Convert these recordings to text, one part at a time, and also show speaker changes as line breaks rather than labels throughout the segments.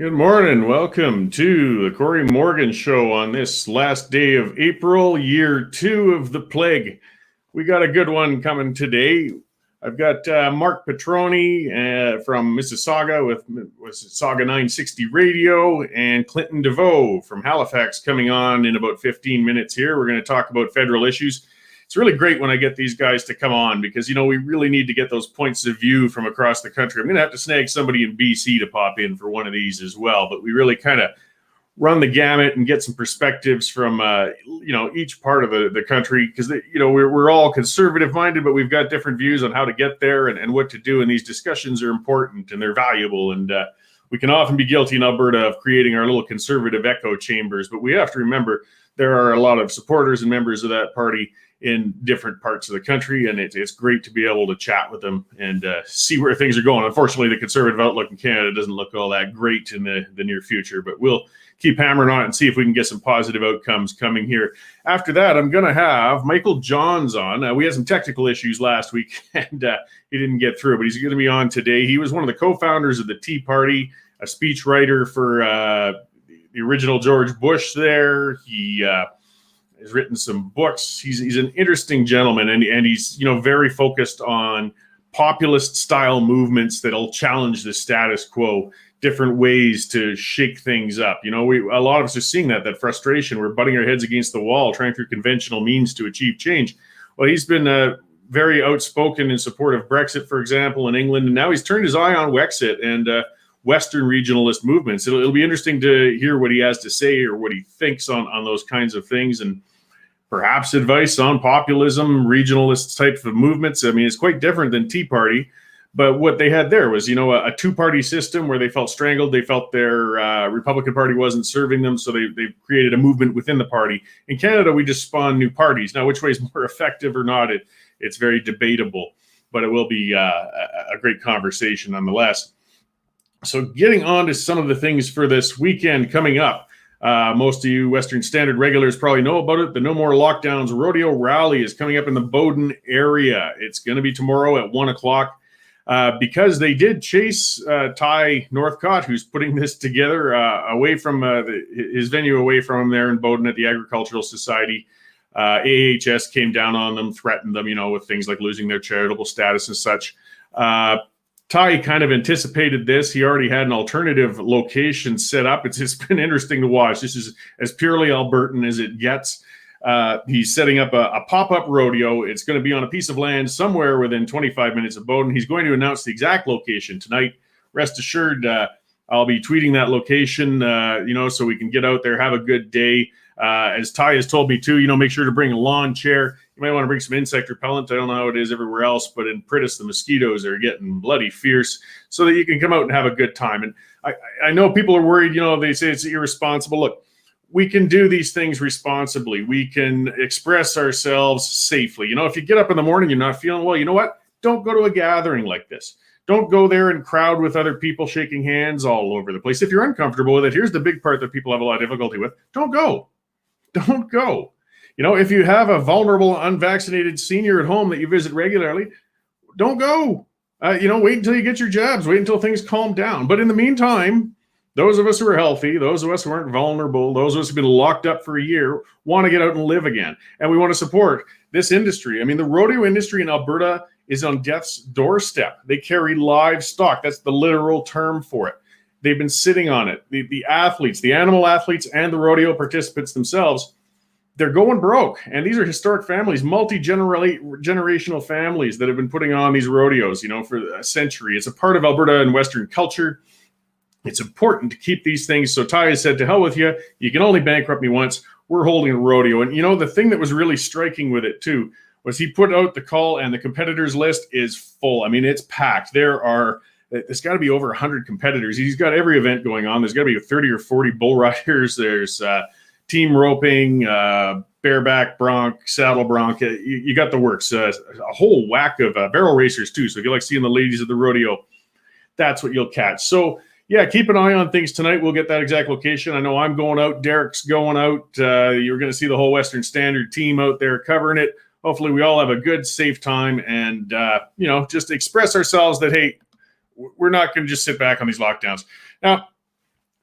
Good morning. Welcome to the Cory Morgan Show on this last day of April, year 2 of the plague. We got a good one coming today. I've got Marc Patrone from Mississauga with Mississauga 960 Radio and Clinton DeVoe from Halifax coming on in about 15 minutes here. We're going to talk about federal issues. It's really great when I get these guys to come on because, we really need to get those points of view from across the country. I'm going to have to snag somebody in BC to pop in for one of these as well. But we really kind of run the gamut and get some perspectives from, each part of the country because, we're all conservative minded, but we've got different views on how to get there and what to do. And these discussions are important and they're valuable. And we can often be guilty in Alberta of creating our little conservative echo chambers. But we have to remember there are a lot of supporters and members of that party in different parts of the country, and it's great to be able to chat with them and see where things are going. Unfortunately, the conservative outlook in Canada doesn't look all that great in the near future, but we'll keep hammering on it and see if we can get some positive outcomes coming here. After that, I'm going to have Michael Johns on. We had some technical issues last week, and he didn't get through, but he's going to be on today. He was one of the co-founders of the Tea Party, a speechwriter for the original George Bush there. He has written some books. He's an interesting gentleman, and he's very focused on populist style movements that'll challenge the status quo, different ways to shake things up. A lot of us are seeing that frustration. We're butting our heads against the wall, trying through conventional means to achieve change. Well, he's been very outspoken in support of Brexit, for example, in England, and now he's turned his eye on Wexit and Western regionalist movements. It'll be interesting to hear what he has to say or what he thinks on those kinds of things, and perhaps advice on populism, regionalist types of movements. I mean, it's quite different than Tea Party, but what they had there was, a two-party system where they felt strangled. They felt their Republican Party wasn't serving them, so they created a movement within the party. In Canada, we just spawn new parties. Now, which way is more effective or not, it's very debatable, but it will be a great conversation nonetheless. So getting on to some of the things for this weekend coming up. Most of you Western Standard regulars probably know about it. The No More Lockdowns Rodeo Rally is coming up in the Bowden area. It's going to be tomorrow at 1 o'clock. Because they did chase Ty Northcott, who's putting this together, away from his venue, away from him there in Bowden at the Agricultural Society. AHS came down on them, threatened them, with things like losing their charitable status and such. Ty kind of anticipated this. He already had an alternative location set up. It's been interesting to watch. This is as purely Albertan as it gets. He's setting up a pop-up rodeo. It's going to be on a piece of land somewhere within 25 minutes of Bowden. He's going to announce the exact location tonight. Rest assured, I'll be tweeting that location, so we can get out there, have a good day. As Ty has told me too, make sure to bring a lawn chair. You might want to bring some insect repellent. I don't know how it is everywhere else, but in Pritis, the mosquitoes are getting bloody fierce, so that you can come out and have a good time. And I know people are worried, they say it's irresponsible. Look, we can do these things responsibly. We can express ourselves safely. If you get up in the morning, you're not feeling well, you know what? Don't go to a gathering like this. Don't go there and crowd with other people shaking hands all over the place. If you're uncomfortable with it, here's the big part that people have a lot of difficulty with. Don't go. Don't go. If you have a vulnerable, unvaccinated senior at home that you visit regularly, don't go. Wait until you get your jabs. Wait until things calm down. But in the meantime, those of us who are healthy, those of us who aren't vulnerable, those of us who have been locked up for a year, want to get out and live again. And we want to support this industry. I mean, the rodeo industry in Alberta is on death's doorstep. They carry livestock. That's the literal term for it. They've been sitting on it. The athletes, the animal athletes, and the rodeo participants themselves, they're going broke. And these are historic families, multi-generational families that have been putting on these rodeos, for a century. It's a part of Alberta and Western culture. It's important to keep these things. So Ty has said, to hell with you. You can only bankrupt me once. We're holding a rodeo. And, the thing that was really striking with it, too, was he put out the call, and the competitors list is full. I mean, it's packed. There's got to be over 100 competitors. He's got every event going on. There's got to be 30 or 40 bull riders. There's team roping, bareback bronc, saddle bronc. You got the works. A whole whack of barrel racers, too. So if you like seeing the ladies of the rodeo, that's what you'll catch. So, yeah, keep an eye on things tonight. We'll get that exact location. I know I'm going out. Derek's going out. You're going to see the whole Western Standard team out there covering it. Hopefully we all have a good, safe time and, just express ourselves that, hey, we're not going to just sit back on these lockdowns. Now,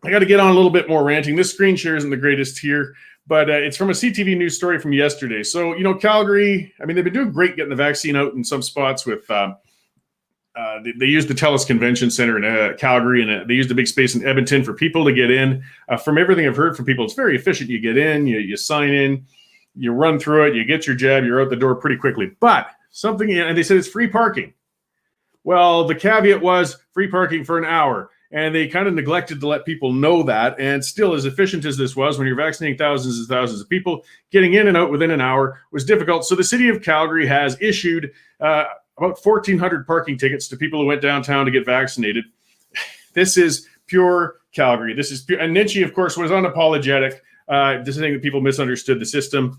I got to get on a little bit more ranting. This screen share isn't the greatest here, but it's from a CTV news story from yesterday. So, Calgary, I mean, they've been doing great getting the vaccine out in some spots with, they used the TELUS Convention Center in Calgary, and they used a big space in Edmonton for people to get in. From everything I've heard from people, it's very efficient. You get in, you sign in, you run through it, you get your jab, you're out the door pretty quickly. But and they said it's free parking. Well, the caveat was free parking for an hour. And they kind of neglected to let people know that. And still, as efficient as this was, when you're vaccinating thousands and thousands of people, getting in and out within an hour was difficult. So the city of Calgary has issued about 1,400 parking tickets to people who went downtown to get vaccinated. This is pure Calgary. This is pure. And Ninchi, of course, was unapologetic, just saying that people misunderstood the system.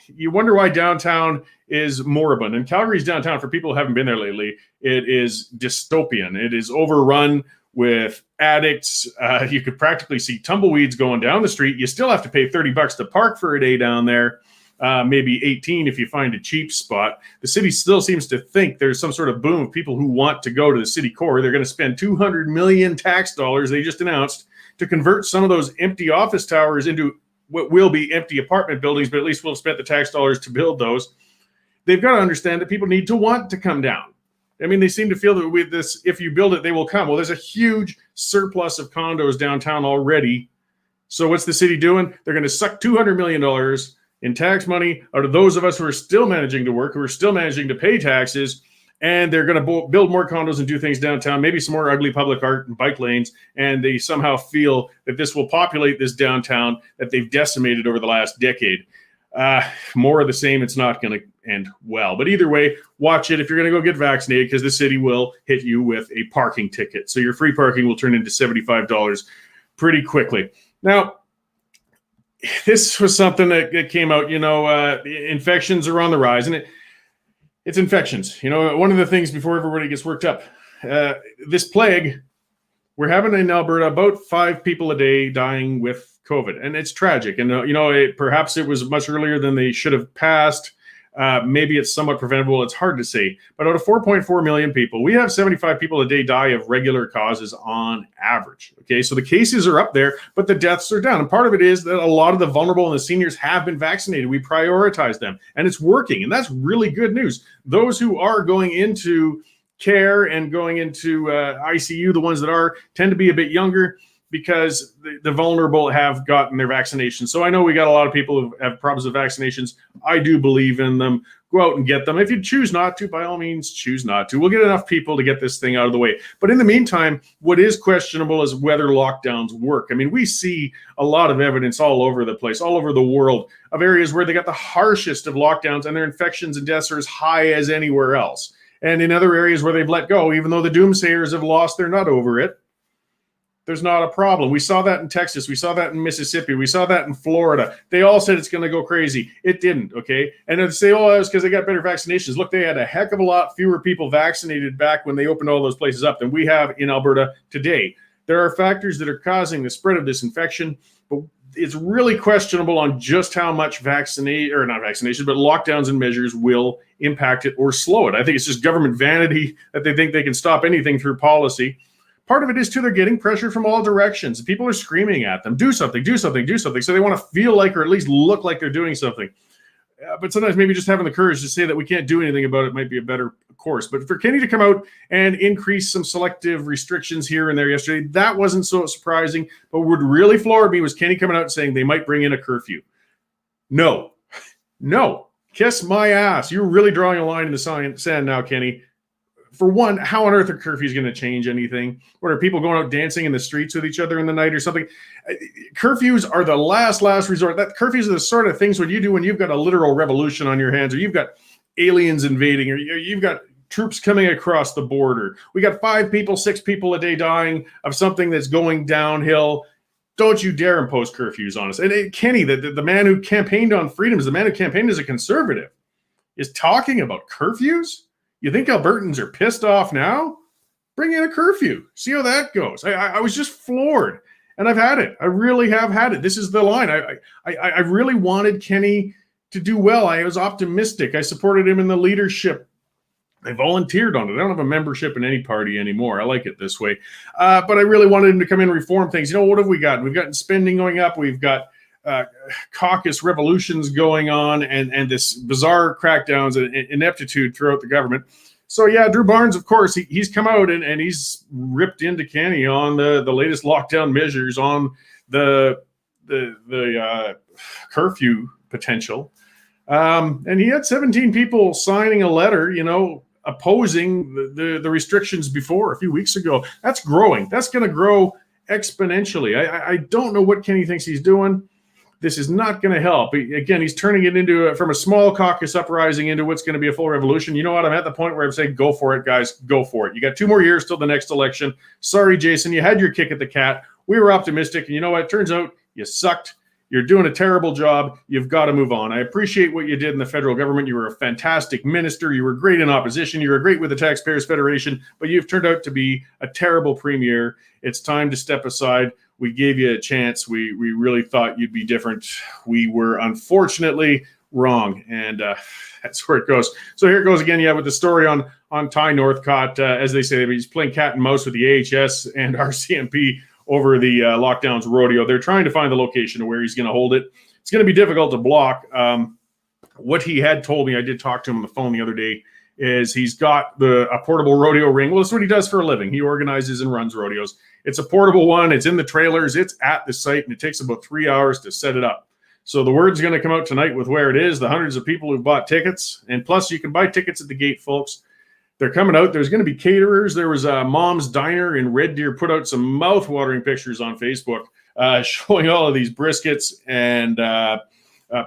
You wonder why downtown is moribund. And Calgary's downtown, for people who haven't been there lately, it is dystopian. It is overrun with addicts. You could practically see tumbleweeds going down the street. You still have to pay $30 to park for a day down there, maybe 18 if you find a cheap spot. The city still seems to think there's some sort of boom of people who want to go to the city core. They're going to spend $200 million tax dollars, they just announced, to convert some of those empty office towers into what will be empty apartment buildings, but at least we'll have spent the tax dollars to build those. They've got to understand that people need to want to come down. I mean, they seem to feel that with this, if you build it, they will come. Well, there's a huge surplus of condos downtown already. So what's the city doing? They're going to suck $200 million in tax money out of those of us who are still managing to work, who are still managing to pay taxes, and they're going to build more condos and do things downtown, maybe some more ugly public art and bike lanes, and they somehow feel that this will populate this downtown that they've decimated over the last decade. More of the same, it's not going to end well. But either way, watch it if you're going to go get vaccinated, because the city will hit you with a parking ticket. So your free parking will turn into $75 pretty quickly. Now, this was something that came out, infections are on the rise, and it's infections. One of the things before everybody gets worked up, this plague, we're having in Alberta about 5 people a day dying with COVID, and it's tragic. And perhaps it was much earlier than they should have passed. Maybe it's somewhat preventable. It's hard to say. But out of 4.4 million people, we have 75 people a day die of regular causes on average. Okay, so the cases are up there, but the deaths are down. And part of it is that a lot of the vulnerable and the seniors have been vaccinated. We prioritize them, and it's working. And that's really good news. Those who are going into care and going into ICU, the ones that tend to be a bit younger, because the vulnerable have gotten their vaccinations. So I know we got a lot of people who have problems with vaccinations. I do believe in them. Go out and get them. If you choose not to, by all means, choose not to. We'll get enough people to get this thing out of the way. But in the meantime, what is questionable is whether lockdowns work. I mean, we see a lot of evidence all over the place, all over the world, of areas where they got the harshest of lockdowns and their infections and deaths are as high as anywhere else. And in other areas where they've let go, even though the doomsayers have lost their nut over it, there's not a problem. We saw that in Texas. We saw that in Mississippi. We saw that in Florida. They all said it's going to go crazy. It didn't, okay? And they say, oh, it's because they got better vaccinations. Look, they had a heck of a lot fewer people vaccinated back when they opened all those places up than we have in Alberta today. There are factors that are causing the spread of this infection, but it's really questionable on just how much lockdowns and measures will impact it or slow it. I think it's just government vanity that they think they can stop anything through policy. Part of it is, too, they're getting pressure from all directions. People are screaming at them, do something, do something, do something. So they want to feel like, or at least look like, they're doing something. But sometimes maybe just having the courage to say that we can't do anything about it might be a better course. But for Kenny to come out and increase some selective restrictions here and there yesterday, that wasn't so surprising. But what really floored me was Kenny coming out and saying they might bring in a curfew. No. Kiss my ass. You're really drawing a line in the sand now, Kenny. For one, how on earth are curfews going to change anything? What, are people going out dancing in the streets with each other in the night or something? Curfews are the last resort. Curfews are the sort of things what you do when you've got a literal revolution on your hands, or you've got aliens invading, or you've got troops coming across the border. We got 5 people, 6 people a day dying of something that's going downhill. Don't you dare impose curfews on us. And Kenny, the man who campaigned on freedoms, the man who campaigned as a conservative, is talking about curfews? You think Albertans are pissed off now? Bring in a curfew. See how that goes. I was just floored, and I've had it. I really have had it. This is the line. I really wanted Kenny to do well. I was optimistic. I supported him in the leadership They volunteered on it. I don't have a membership in any party anymore. I like it this way. But I really wanted him to come in and reform things. What have we got? We've got spending going up. We've got caucus revolutions going on and this bizarre crackdowns and ineptitude throughout the government. So, yeah, Drew Barnes, of course, he's come out and he's ripped into Kenny on the latest lockdown measures, on the curfew potential. And he had 17 people signing a letter, opposing the restrictions before a few weeks ago. That's growing. That's going to grow exponentially. I don't know what Kenny thinks he's doing. This is not going to help. Again, he's turning it into from a small caucus uprising into what's going to be a full revolution. You know what? I'm at the point where I'm saying, go for it, guys. Go for it. You got 2 more years till the next election. Sorry, Jason, you had your kick at the cat. We were optimistic. And you know what? Turns out you sucked. You're doing a terrible job. You've got to move on. I appreciate what you did in the federal government. You were a fantastic minister. You were great in opposition. You were great with the Taxpayers Federation, but you've turned out to be a terrible premier. It's time to step aside. We gave you a chance. We really thought you'd be different. We were unfortunately wrong, and that's where it goes. So here it goes again, with the story on Ty Northcott. As they say, he's playing cat and mouse with the AHS and RCMP over the lockdowns rodeo. They're trying to find the location of where he's going to hold it. It's going to be difficult to block. What he had told me, I did talk to him on the phone the other day, is he's got a portable rodeo ring. Well, that's what he does for a living. He organizes and runs rodeos. It's a portable one. It's in the trailers. It's at the site, and it takes about 3 hours to set it up. So the word's going to come out tonight with where it is, the hundreds of people who've bought tickets, and plus you can buy tickets at the gate, folks. They're coming out. There's going to be caterers. There was a Mom's Diner in Red Deer put out some mouth-watering pictures on Facebook showing all of these briskets and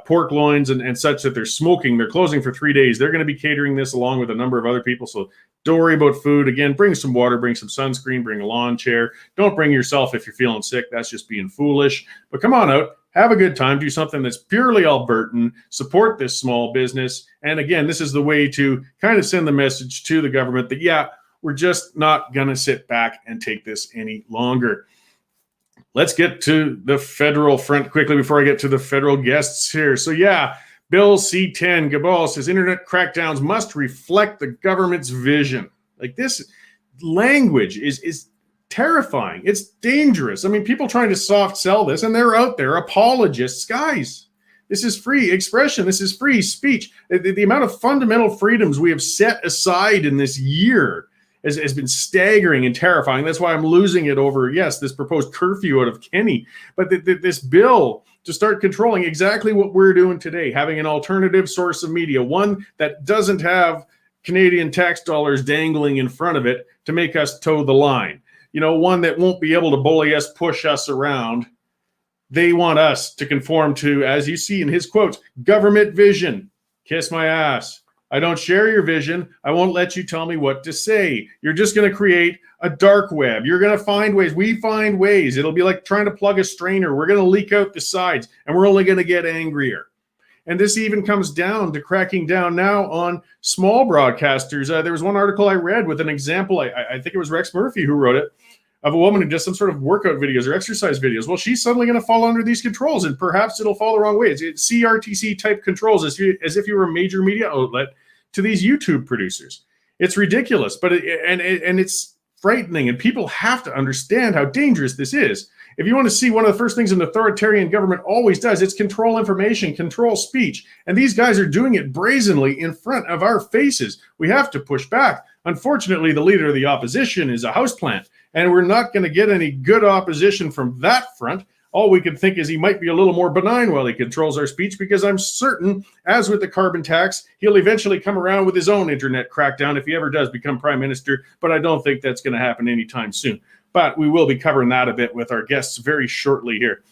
pork loins and such that they're smoking. They're closing for 3 days. They're going to be catering this along with a number of other people. So don't worry about food. Again, bring some water, bring some sunscreen, bring a lawn chair. Don't bring yourself if you're feeling sick. That's just being foolish. But come on out. Have a good time. Do something that's purely Albertan. Support this small business. And again, this is the way to kind of send the message to the government that, we're just not going to sit back and take this any longer. Let's get to the federal front quickly before I get to the federal guests here. So, Bill C-10, Gabal says internet crackdowns must reflect the government's vision. Like, this language is terrifying. It's dangerous. I mean, people trying to soft sell this, and they're out there, apologists. Guys, this is free expression. This is free speech. The amount of fundamental freedoms we have set aside in this year has been staggering and terrifying. That's why I'm losing it over, this proposed curfew out of Kenny. But this bill to start controlling exactly what we're doing today, having an alternative source of media, one that doesn't have Canadian tax dollars dangling in front of it to make us toe the line. One that won't be able to bully us, push us around. They want us to conform to, as you see in his quotes, government vision. Kiss my ass. I don't share your vision. I won't let you tell me what to say. You're just going to create a dark web. You're going to find ways. We find ways. It'll be like trying to plug a strainer. We're going to leak out the sides, and we're only going to get angrier. And this even comes down to cracking down now on small broadcasters. There was one article I read with an example. I think it was Rex Murphy who wrote it, of a woman who does some sort of workout videos or exercise videos. Well, she's suddenly going to fall under these controls, and perhaps it'll fall the wrong way. It's CRTC type controls, as if you were a major media outlet to these YouTube producers. It's ridiculous, but it's frightening, and people have to understand how dangerous this is. If you want to see one of the first things an authoritarian government always does, it's control information, control speech. And these guys are doing it brazenly in front of our faces. We have to push back. Unfortunately, the leader of the opposition is a houseplant, and we're not going to get any good opposition from that front. All we can think is he might be a little more benign while he controls our speech, because I'm certain, as with the carbon tax, he'll eventually come around with his own internet crackdown if he ever does become prime minister, but I don't think that's going to happen anytime soon. But we will be covering that a bit with our guests very shortly here.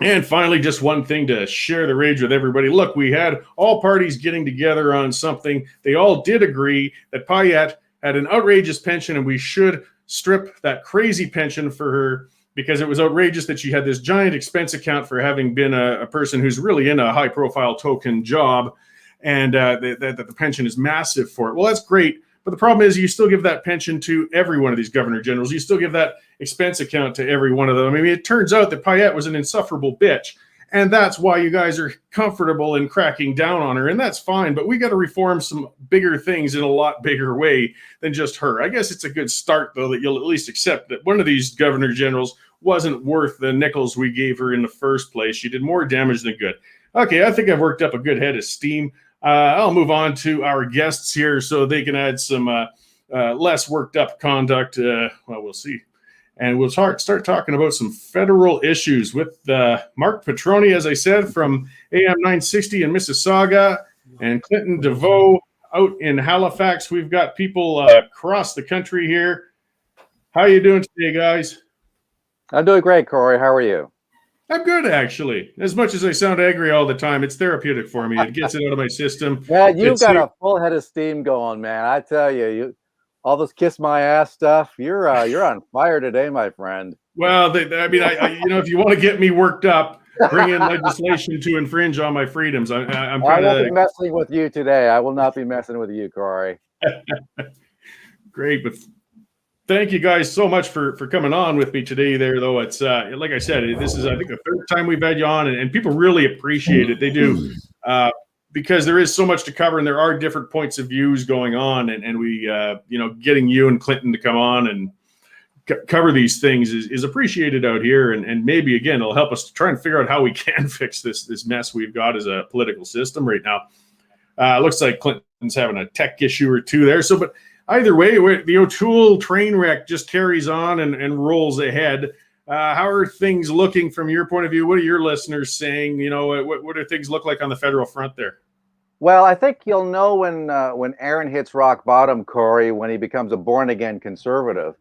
And finally, just one thing to share the rage with everybody. Look, we had all parties getting together on something. They all did agree that Payette had an outrageous pension, and we should strip that crazy pension for her, because it was outrageous that she had this giant expense account for having been a person who's really in a high-profile token job, and that the pension is massive for it. Well, that's great. But the problem is you still give that pension to every one of these governor generals. You still give that expense account to every one of them. I mean, it turns out that Payette was an insufferable bitch. And that's why you guys are comfortable in cracking down on her. And that's fine. But we got to reform some bigger things in a lot bigger way than just her. I guess it's a good start, though, that you'll at least accept that one of these governor generals wasn't worth the nickels we gave her in the first place. She did more damage than good. Okay, I think I've worked up a good head of steam. I'll move on to our guests here so they can add some less worked up conduct. Well, we'll see. And we'll start talking about some federal issues with Marc Patrone, as I said, from AM 960 in Mississauga, and Clinton DeVoe out in Halifax. We've got people across the country here. How are you doing today, guys?
I'm doing great, Cory. How are you?
I'm good, actually. As much as I sound angry all the time, it's therapeutic for me. It gets it out of my system.
Yeah, you've got a full head of steam going, man. I tell you, all this kiss my ass stuff. You're on fire today, my friend.
Well, I mean, if you want to get me worked up, bring in legislation to infringe on my freedoms. I'm
I won't be messing with you today. I will not be messing with you, Cory.
Great, but thank you guys so much for coming on with me today. There, though, it's like I said, this is I think the third time we've had you on, and people really appreciate it. They do. Because there is so much to cover, and there are different points of views going on, and we, getting you and Clinton to come on and cover these things is appreciated out here, and maybe again it'll help us to try and figure out how we can fix this mess we've got as a political system right now. Looks like Clinton's having a tech issue or two there. So, but either way, the O'Toole train wreck just carries on and rolls ahead. How are things looking from your point of view? What are your listeners saying? What do things look like on the federal front there?
Well, I think you'll know when Aaron hits rock bottom, Cory, when he becomes a born-again conservative.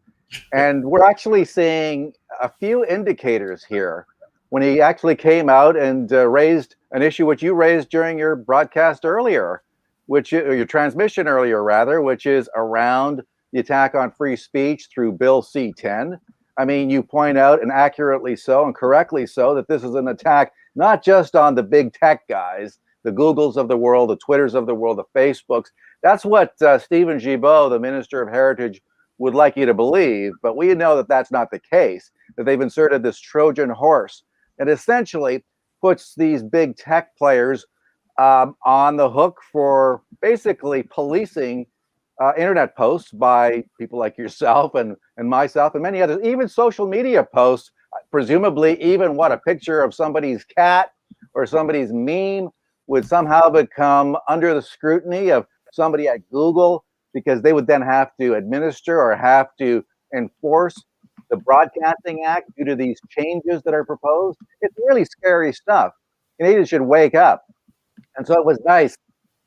And we're actually seeing a few indicators here. When he actually came out and raised an issue which you raised during your broadcast earlier, or your transmission earlier, rather, which is around the attack on free speech through Bill C-10. I mean, you point out, and accurately so and correctly so, that this is an attack not just on the big tech guys, the Googles of the world, the Twitters of the world, the Facebooks. That's what Steven Guilbeault, the Minister of Heritage, would like you to believe. But we know that that's not the case, that they've inserted this Trojan horse that essentially puts these big tech players on the hook for basically policing internet posts by people like yourself and myself and many others, even social media posts, presumably even a picture of somebody's cat or somebody's meme would somehow become under the scrutiny of somebody at Google, because they would then have to administer or have to enforce the Broadcasting Act due to these changes that are proposed. It's really scary stuff. Canadians should wake up. And so it was nice,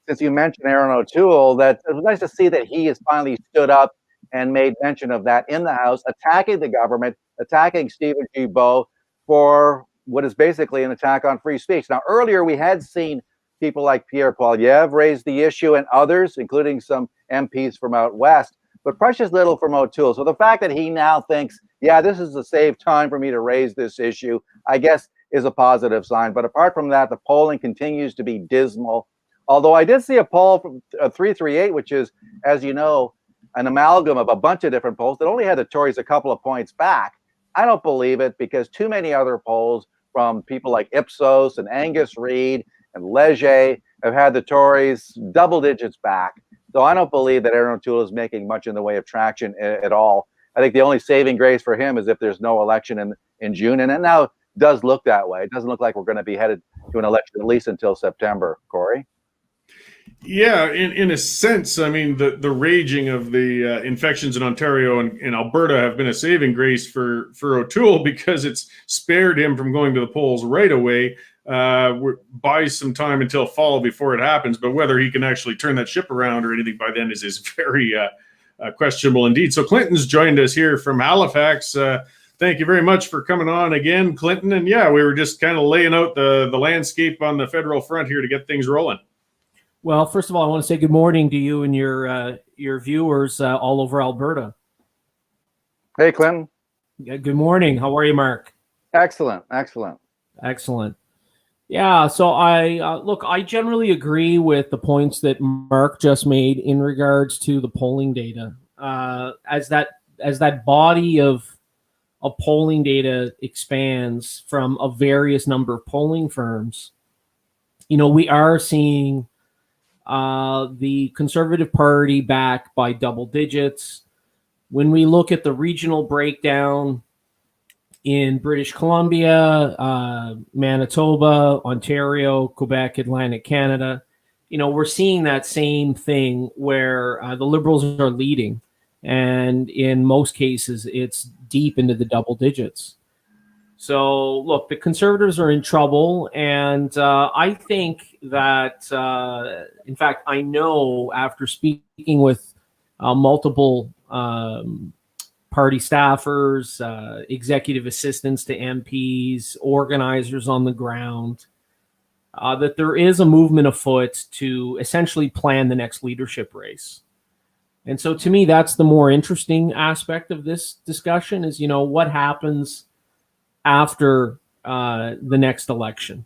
since you mentioned Aaron O'Toole, that it was nice to see that he has finally stood up and made mention of that in the House, attacking the government, attacking Steven Guilbeault for what is basically an attack on free speech. Now, earlier we had seen people like Pierre Poilievre raise the issue, and others, including some MPs from out west, but precious little from O'Toole. So the fact that he now thinks, yeah, this is a saved time for me to raise this issue, I guess is a positive sign. But apart from that, the polling continues to be dismal. Although I did see a poll from 338, which is, as you know, an amalgam of a bunch of different polls that only had the Tories a couple of points back. I don't believe it, because too many other polls from people like Ipsos and Angus Reid and Leger have had the Tories double digits back. So I don't believe that Aaron O'Toole is making much in the way of traction at all. I think the only saving grace for him is if there's no election in June. And it now does look that way. It doesn't look like we're going to be headed to an election at least until September, Cory.
Yeah, in a sense, I mean, the raging of the infections in Ontario and Alberta have been a saving grace for O'Toole, because it's spared him from going to the polls right away. Buys some time until fall before it happens, but whether he can actually turn that ship around or anything by then is very questionable indeed. So Clinton's joined us here from Halifax. Thank you very much for coming on again, Clinton. And yeah, we were just kind of laying out the landscape on the federal front here to get things rolling.
Well, first of all, I want to say good morning to you and your viewers all over Alberta.
Hey, Clinton.
Yeah, good morning. How are you, Marc?
Excellent.
Yeah, so I generally agree with the points that Marc just made in regards to the polling data. As that body of of polling data expands from a various number of polling firms, we are seeing the Conservative Party back by double digits. When we look at the regional breakdown in British Columbia, Manitoba, Ontario, Quebec, Atlantic Canada, we're seeing that same thing where the Liberals are leading. And in most cases, it's deep into the double digits. So, look, the Conservatives are in trouble. And I think that, in fact, I know after speaking with multiple party staffers, executive assistants to MPs, organizers on the ground, that there is a movement afoot to essentially plan the next leadership race. And so to me, that's the more interesting aspect of this discussion is, what happens after the next election?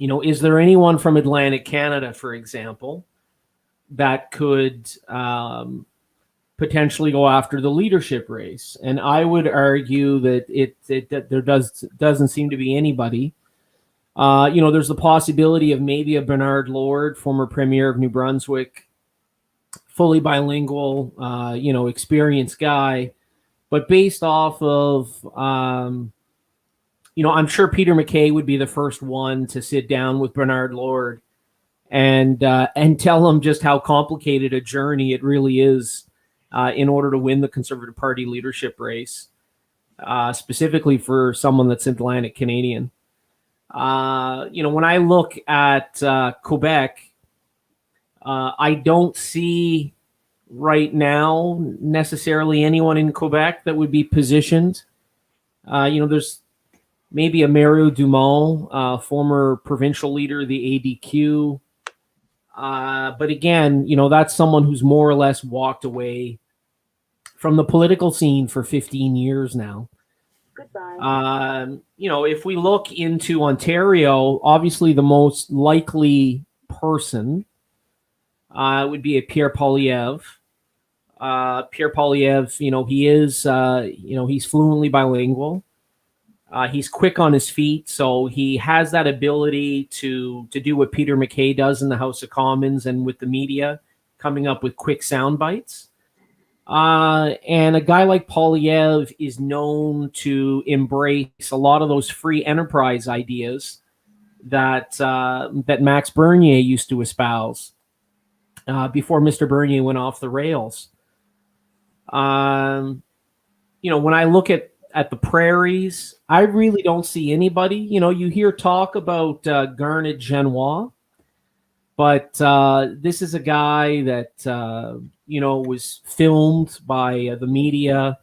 Is there anyone from Atlantic Canada, for example, that could potentially go after the leadership race? And I would argue that there doesn't seem to be anybody. There's the possibility of maybe a Bernard Lord, former premier of New Brunswick, fully bilingual, experienced guy. But based off of, I'm sure Peter MacKay would be the first one to sit down with Bernard Lord and tell him just how complicated a journey it really is in order to win the Conservative Party leadership race, specifically for someone that's Atlantic Canadian. When I look at Quebec, I don't see right now necessarily anyone in Quebec that would be positioned. There's maybe a Mario Dumont, former provincial leader of the ADQ. But again, that's someone who's more or less walked away from the political scene for 15 years now. Goodbye. If we look into Ontario, obviously the most likely person would be a Pierre Poilievre. Pierre Poilievre, he is, he's fluently bilingual. He's quick on his feet, so he has that ability to do what Peter MacKay does in the House of Commons and with the media, coming up with quick sound bites. And a guy like Poilievre is known to embrace a lot of those free enterprise ideas that Max Bernier used to espouse before Mr. Bernier went off the rails. When I look at the prairies, I really don't see anybody. You hear talk about Garnet Genois, but this is a guy that was filmed by the media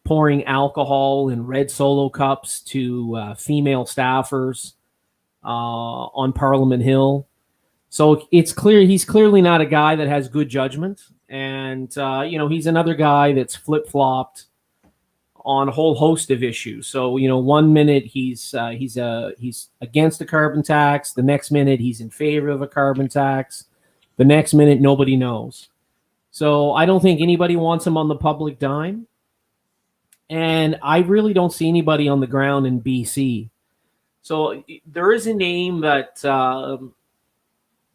pouring alcohol in red Solo cups to female staffers on Parliament Hill. So it's clear he's clearly not a guy that has good judgment. And, he's another guy that's flip-flopped on a whole host of issues. So, 1 minute he's against a carbon tax. The next minute he's in favor of a carbon tax. The next minute nobody knows. So I don't think anybody wants him on the public dime. And I really don't see anybody on the ground in BC. So there is a name that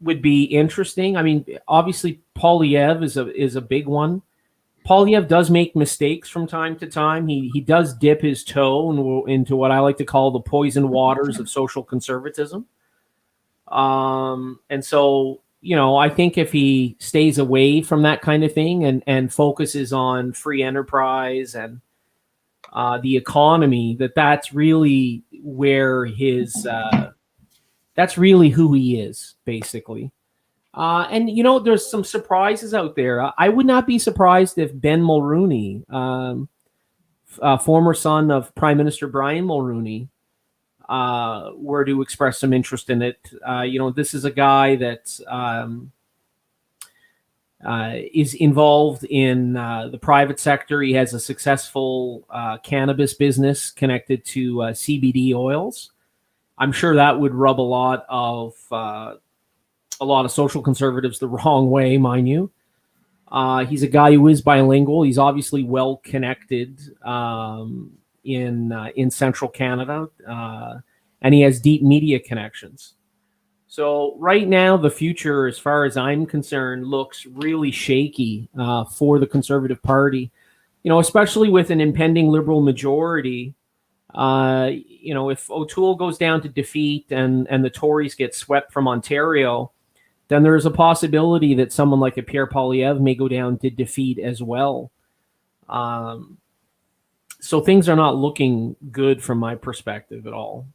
would be interesting. I mean, obviously Poilievre is a big one. Poilievre does make mistakes from time to time. He does dip his toe into what I like to call the poison waters of social conservatism. And so, I think if he stays away from that kind of thing and focuses on free enterprise and the economy, that's really where that's really who he is, basically. And, there's some surprises out there. I would not be surprised if Ben Mulroney, former son of Prime Minister Brian Mulroney, were to express some interest in it. This is a guy that is involved in the private sector. He has a successful cannabis business connected to CBD oils. I'm sure that would rub a lot of social conservatives the wrong way, mind you. He's a guy who is bilingual. He's obviously well connected in central Canada, and he has deep media connections. So right now, the future, as far as I'm concerned, looks really shaky for the Conservative Party. Especially with an impending Liberal majority. If O'Toole goes down to defeat and the Tories get swept from Ontario, then there's a possibility that someone like a Pierre Poilievre may go down to defeat as well. So things are not looking good from my perspective at all.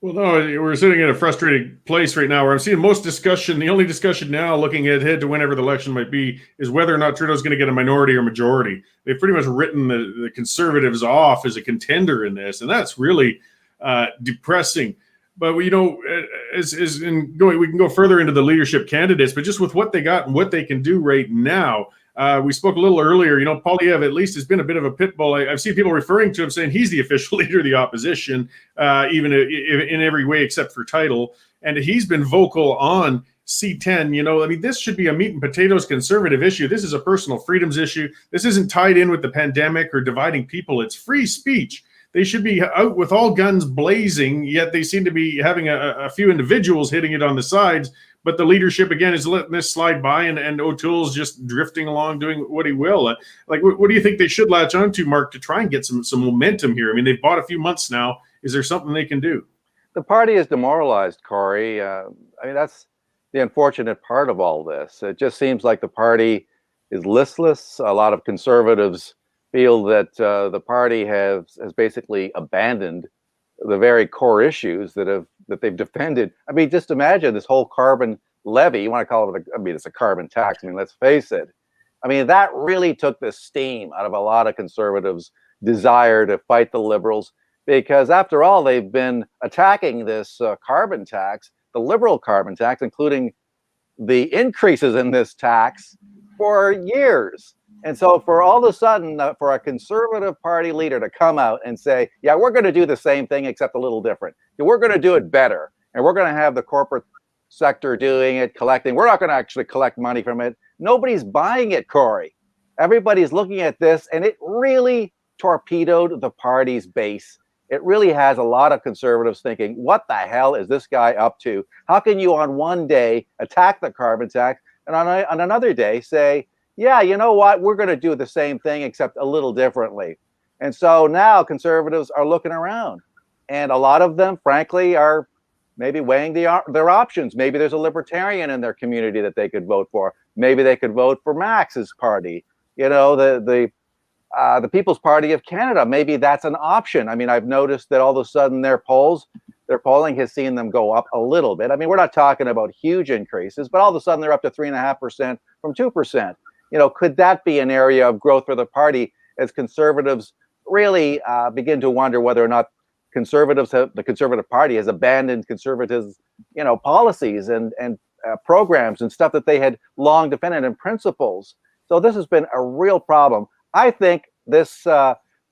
Well, no, we're sitting in a frustrating place right now where I'm seeing most discussion. The only discussion now, looking ahead to whenever the election might be, is whether or not Trudeau's going to get a minority or majority. They've pretty much written the Conservatives off as a contender in this, and that's really depressing. But we can go further into the leadership candidates, but just with what they got and what they can do right now. We spoke a little earlier, Poilievre at least has been a bit of a pit bull. I've seen people referring to him saying he's the official leader of the opposition, even in every way except for title. And he's been vocal on C10. This should be a meat and potatoes conservative issue. This is a personal freedoms issue. This isn't tied in with the pandemic or dividing people. It's free speech. They should be out with all guns blazing, yet they seem to be having a few individuals hitting it on the sides. But the leadership, again, is letting this slide by, and O'Toole's just drifting along, doing what he will. What do you think they should latch onto, Marc, to try and get some momentum here? They've bought a few months now. Is there something they can do?
The party is demoralized, Cory. That's the unfortunate part of all this. It just seems like the party is listless. A lot of conservatives feel that the party has basically abandoned the very core issues that they've defended. Just imagine this whole carbon levy. You want to call it it's a carbon tax. Let's face it. That really took the steam out of a lot of conservatives' desire to fight the Liberals, because after all, they've been attacking this carbon tax, the Liberal carbon tax, including the increases in this tax for years. And so for all of a sudden, for a Conservative Party leader to come out and say, yeah, we're going to do the same thing except a little different. We're going to do it better. And we're going to have the corporate sector doing it, collecting. We're not going to actually collect money from it. Nobody's buying it, Cory. Everybody's looking at this, and it really torpedoed the party's base. It really has a lot of conservatives thinking, what the hell is this guy up to? How can you on one day attack the carbon tax and on another day say, yeah, you know what? We're going to do the same thing except a little differently. And so now conservatives are looking around, and a lot of them, frankly, are maybe weighing their options. Maybe there's a libertarian in their community that they could vote for. Maybe they could vote for Max's party. The People's Party of Canada. Maybe that's an option. I've noticed that all of a sudden their polling has seen them go up a little bit. We're not talking about huge increases, but all of a sudden they're up to 3.5% from 2%. Could that be an area of growth for the party as conservatives really begin to wonder whether or not the Conservative Party has abandoned conservatives, policies and programs and stuff that they had long defended and principles. So this has been a real problem. I think this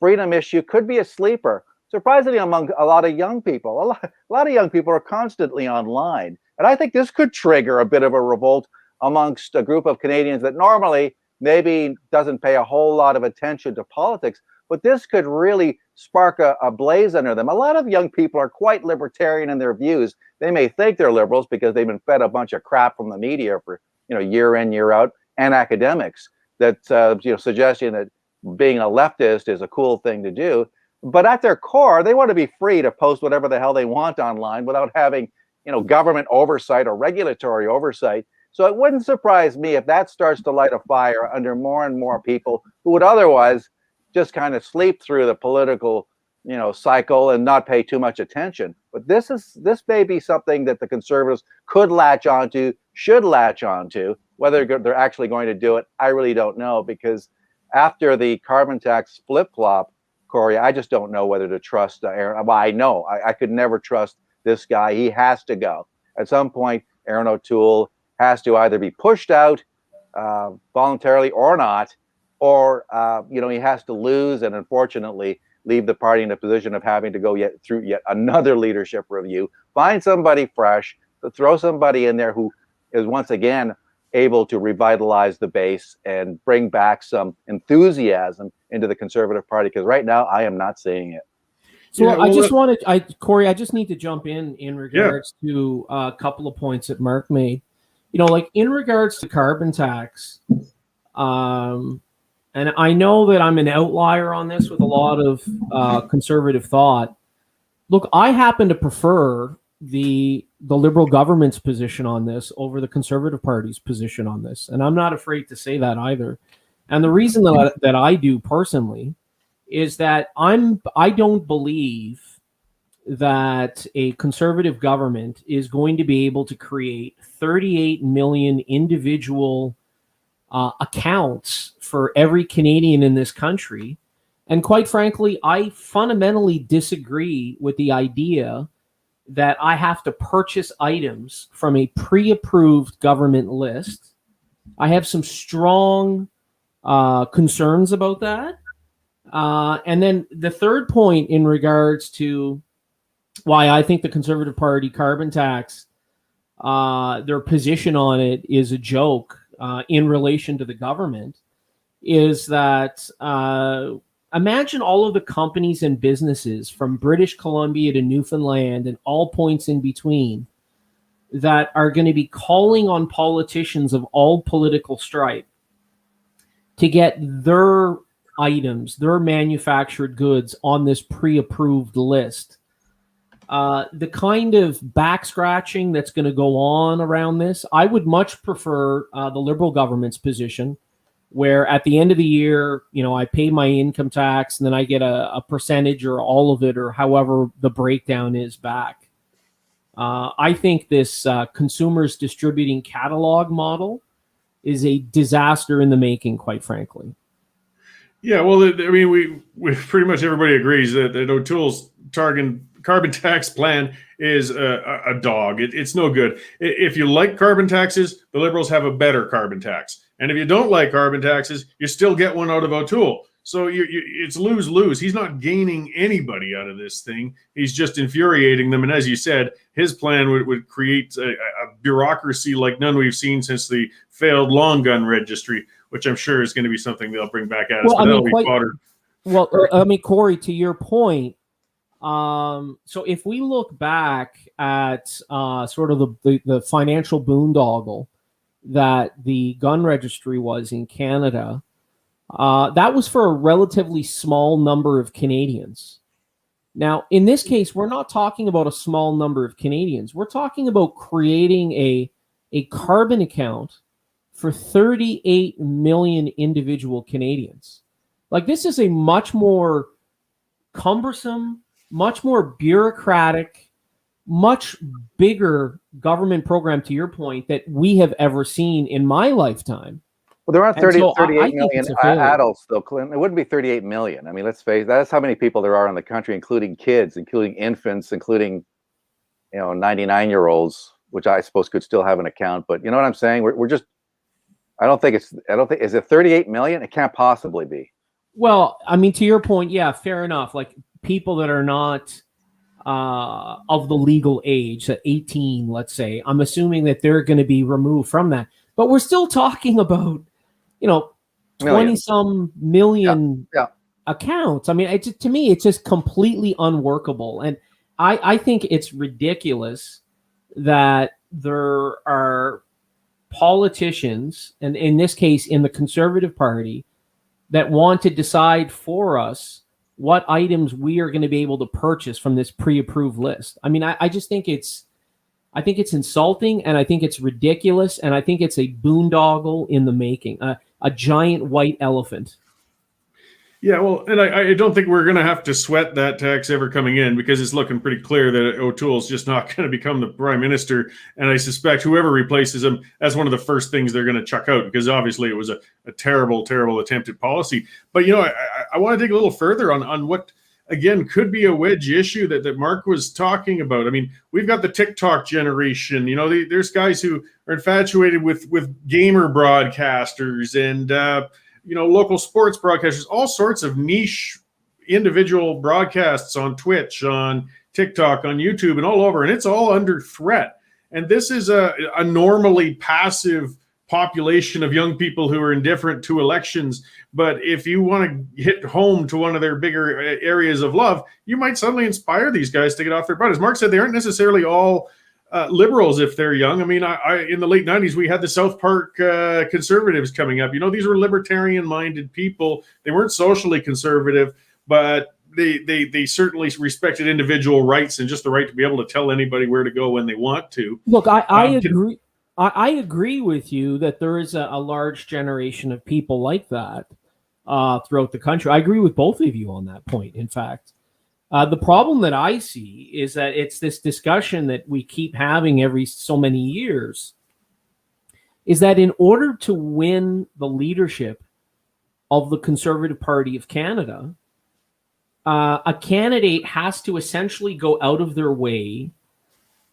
freedom issue could be a sleeper, surprisingly, among a lot of young people. A lot of young people are constantly online. And I think this could trigger a bit of a revolt amongst a group of Canadians that normally maybe doesn't pay a whole lot of attention to politics, but this could really spark a blaze under them. A lot of young people are quite libertarian in their views. They may think they're liberals because they've been fed a bunch of crap from the media for year in, year out, and academics that suggesting that being a leftist is a cool thing to do. But at their core, they want to be free to post whatever the hell they want online without having government oversight or regulatory oversight. So it wouldn't surprise me if that starts to light a fire under more and more people who would otherwise just kind of sleep through the political, cycle and not pay too much attention. But this may be something that the conservatives could latch onto, should latch onto. Whether they're actually going to do it, I really don't know, because after the carbon tax flip-flop, Cory, I just don't know whether to trust Aaron. Well, I know I could never trust this guy. He has to go. At some point, Aaron O'Toole has to either be pushed out voluntarily or not, or he has to lose and unfortunately leave the party in a position of having to go through yet another leadership review. Find somebody fresh, throw somebody in there who is once again able to revitalize the base and bring back some enthusiasm into the Conservative Party? Because right now I am not seeing it.
So Cory, I just need to jump in regards to a couple of points that Marc made. Like in regards to carbon tax, and I know that I'm an outlier on this with a lot of conservative thought. Look, I happen to prefer the Liberal government's position on this over the Conservative Party's position on this, and I'm not afraid to say that either. And the reason that I do personally is that I don't believe that a conservative government is going to be able to create 38 million individual accounts for every Canadian in this country. And quite frankly, I fundamentally disagree with the idea that I have to purchase items from a pre-approved government list. I have some strong concerns about that. And then the third point in regards to why I think the Conservative Party carbon tax, their position on it is a joke in relation to the government, is that imagine all of the companies and businesses from British Columbia to Newfoundland and all points in between that are going to be calling on politicians of all political stripe to get their items, their manufactured goods on this pre-approved list. The kind of back scratching that's going to go on around this, I would much prefer the Liberal government's position, where at the end of the year, I pay my income tax and then I get a percentage or all of it or however the breakdown is back. I think this consumers distributing catalog model is a disaster in the making, quite frankly.
Yeah, well, I mean, we pretty much everybody agrees that O'Toole's carbon tax plan is a dog. It's no good. If you like carbon taxes, the Liberals have a better carbon tax. And if you don't like carbon taxes, you still get one out of O'Toole. So it's lose-lose. He's not gaining anybody out of this thing. He's just infuriating them. And as you said, his plan would create a bureaucracy like none we've seen since the failed long gun registry, which I'm sure is going to be something they'll bring back at us.
Cory, to your point, so if we look back at sort of the financial boondoggle that the gun registry was in Canada, that was for a relatively small number of Canadians. Now, in this case, we're not talking about a small number of Canadians. We're talking about creating a carbon account for 38 million individual Canadians. Like, this is a much more cumbersome, much more bureaucratic, much bigger government program, to your point, that we have ever seen in my lifetime.
Well, there aren't 38 million adults, though, Clinton. It wouldn't be 38 million. I mean, let's face it, that's how many people there are in the country, including kids, including infants, including 99-year-olds, which I suppose could still have an account. But you know what I'm saying? We're just, I don't think, is it 38 million? It can't possibly be.
Well, I mean, to your point, yeah, fair enough. Like, people that are not of the legal age, at 18, let's say, I'm assuming that they're going to be removed from that. But we're still talking about, 20-some million accounts. I mean, to me, it's just completely unworkable. And I think it's ridiculous that there are politicians, and in this case, in the Conservative Party, that want to decide for us what items we are going to be able to purchase from this pre-approved list. I mean, I just think it's insulting, and I think it's ridiculous, and I think it's a boondoggle in the making, a giant white elephant.
Yeah, well, and I don't think we're going to have to sweat that tax ever coming in, because it's looking pretty clear that O'Toole's just not going to become the prime minister. And I suspect whoever replaces him, that's one of the first things they're going to chuck out, because obviously it was a terrible, terrible attempt at policy. But, I want to dig a little further on what, again, could be a wedge issue that Marc was talking about. I mean, we've got the TikTok generation. There's guys who are infatuated with gamer broadcasters and local sports broadcasters, all sorts of niche individual broadcasts on Twitch, on TikTok, on YouTube, and all over. And it's all under threat. And this is a normally passive population of young people who are indifferent to elections. But if you want to hit home to one of their bigger areas of love, you might suddenly inspire these guys to get off their butt. As Marc said, they aren't necessarily all liberals if they're young. I mean, I in the late 90s, we had the South Park conservatives coming up. You know, these were libertarian-minded people. They weren't socially conservative, but they certainly respected individual rights and just the right to be able to tell anybody where to go when they want to.
Look, I agree. I agree with you that there is a large generation of people like that throughout the country. I agree with both of you on that point, in fact. The problem that I see is that it's this discussion that we keep having every so many years, is that in order to win the leadership of the Conservative Party of Canada, a candidate has to essentially go out of their way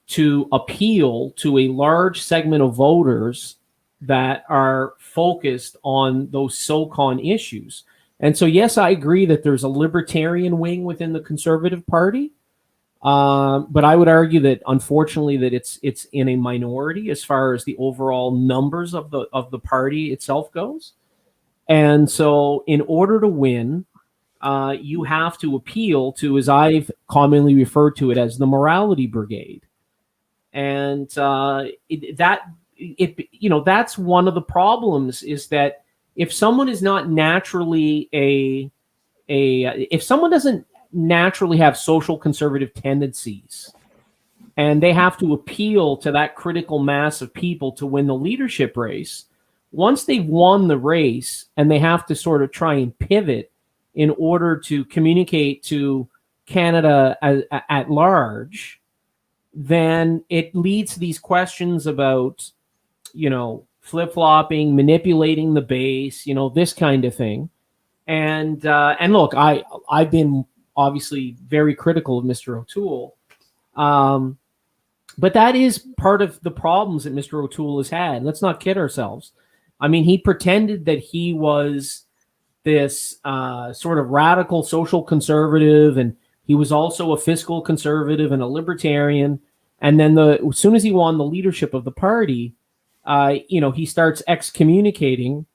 to appeal to a large segment of voters that are focused on those SOCON issues. And so, yes, I agree that there's a libertarian wing within the Conservative Party, but I would argue that, unfortunately, that it's in a minority as far as the overall numbers of the party itself goes. And so, in order to win, you have to appeal to, as I've commonly referred to it, as the morality brigade. And that's one of the problems, is that if someone is not naturally if someone doesn't naturally have social conservative tendencies, and they have to appeal to that critical mass of people to win the leadership race, once they've won the race and they have to sort of try and pivot in order to communicate to Canada at large, then it leads to these questions about, flip-flopping, manipulating the base, this kind of thing. And look, I've been obviously very critical of Mr. O'Toole, but that is part of the problems that Mr. O'Toole has had. Let's not kid ourselves. I mean, he pretended that he was this sort of radical social conservative, and he was also a fiscal conservative and a libertarian. And then as soon as he won the leadership of the party, he starts excommunicating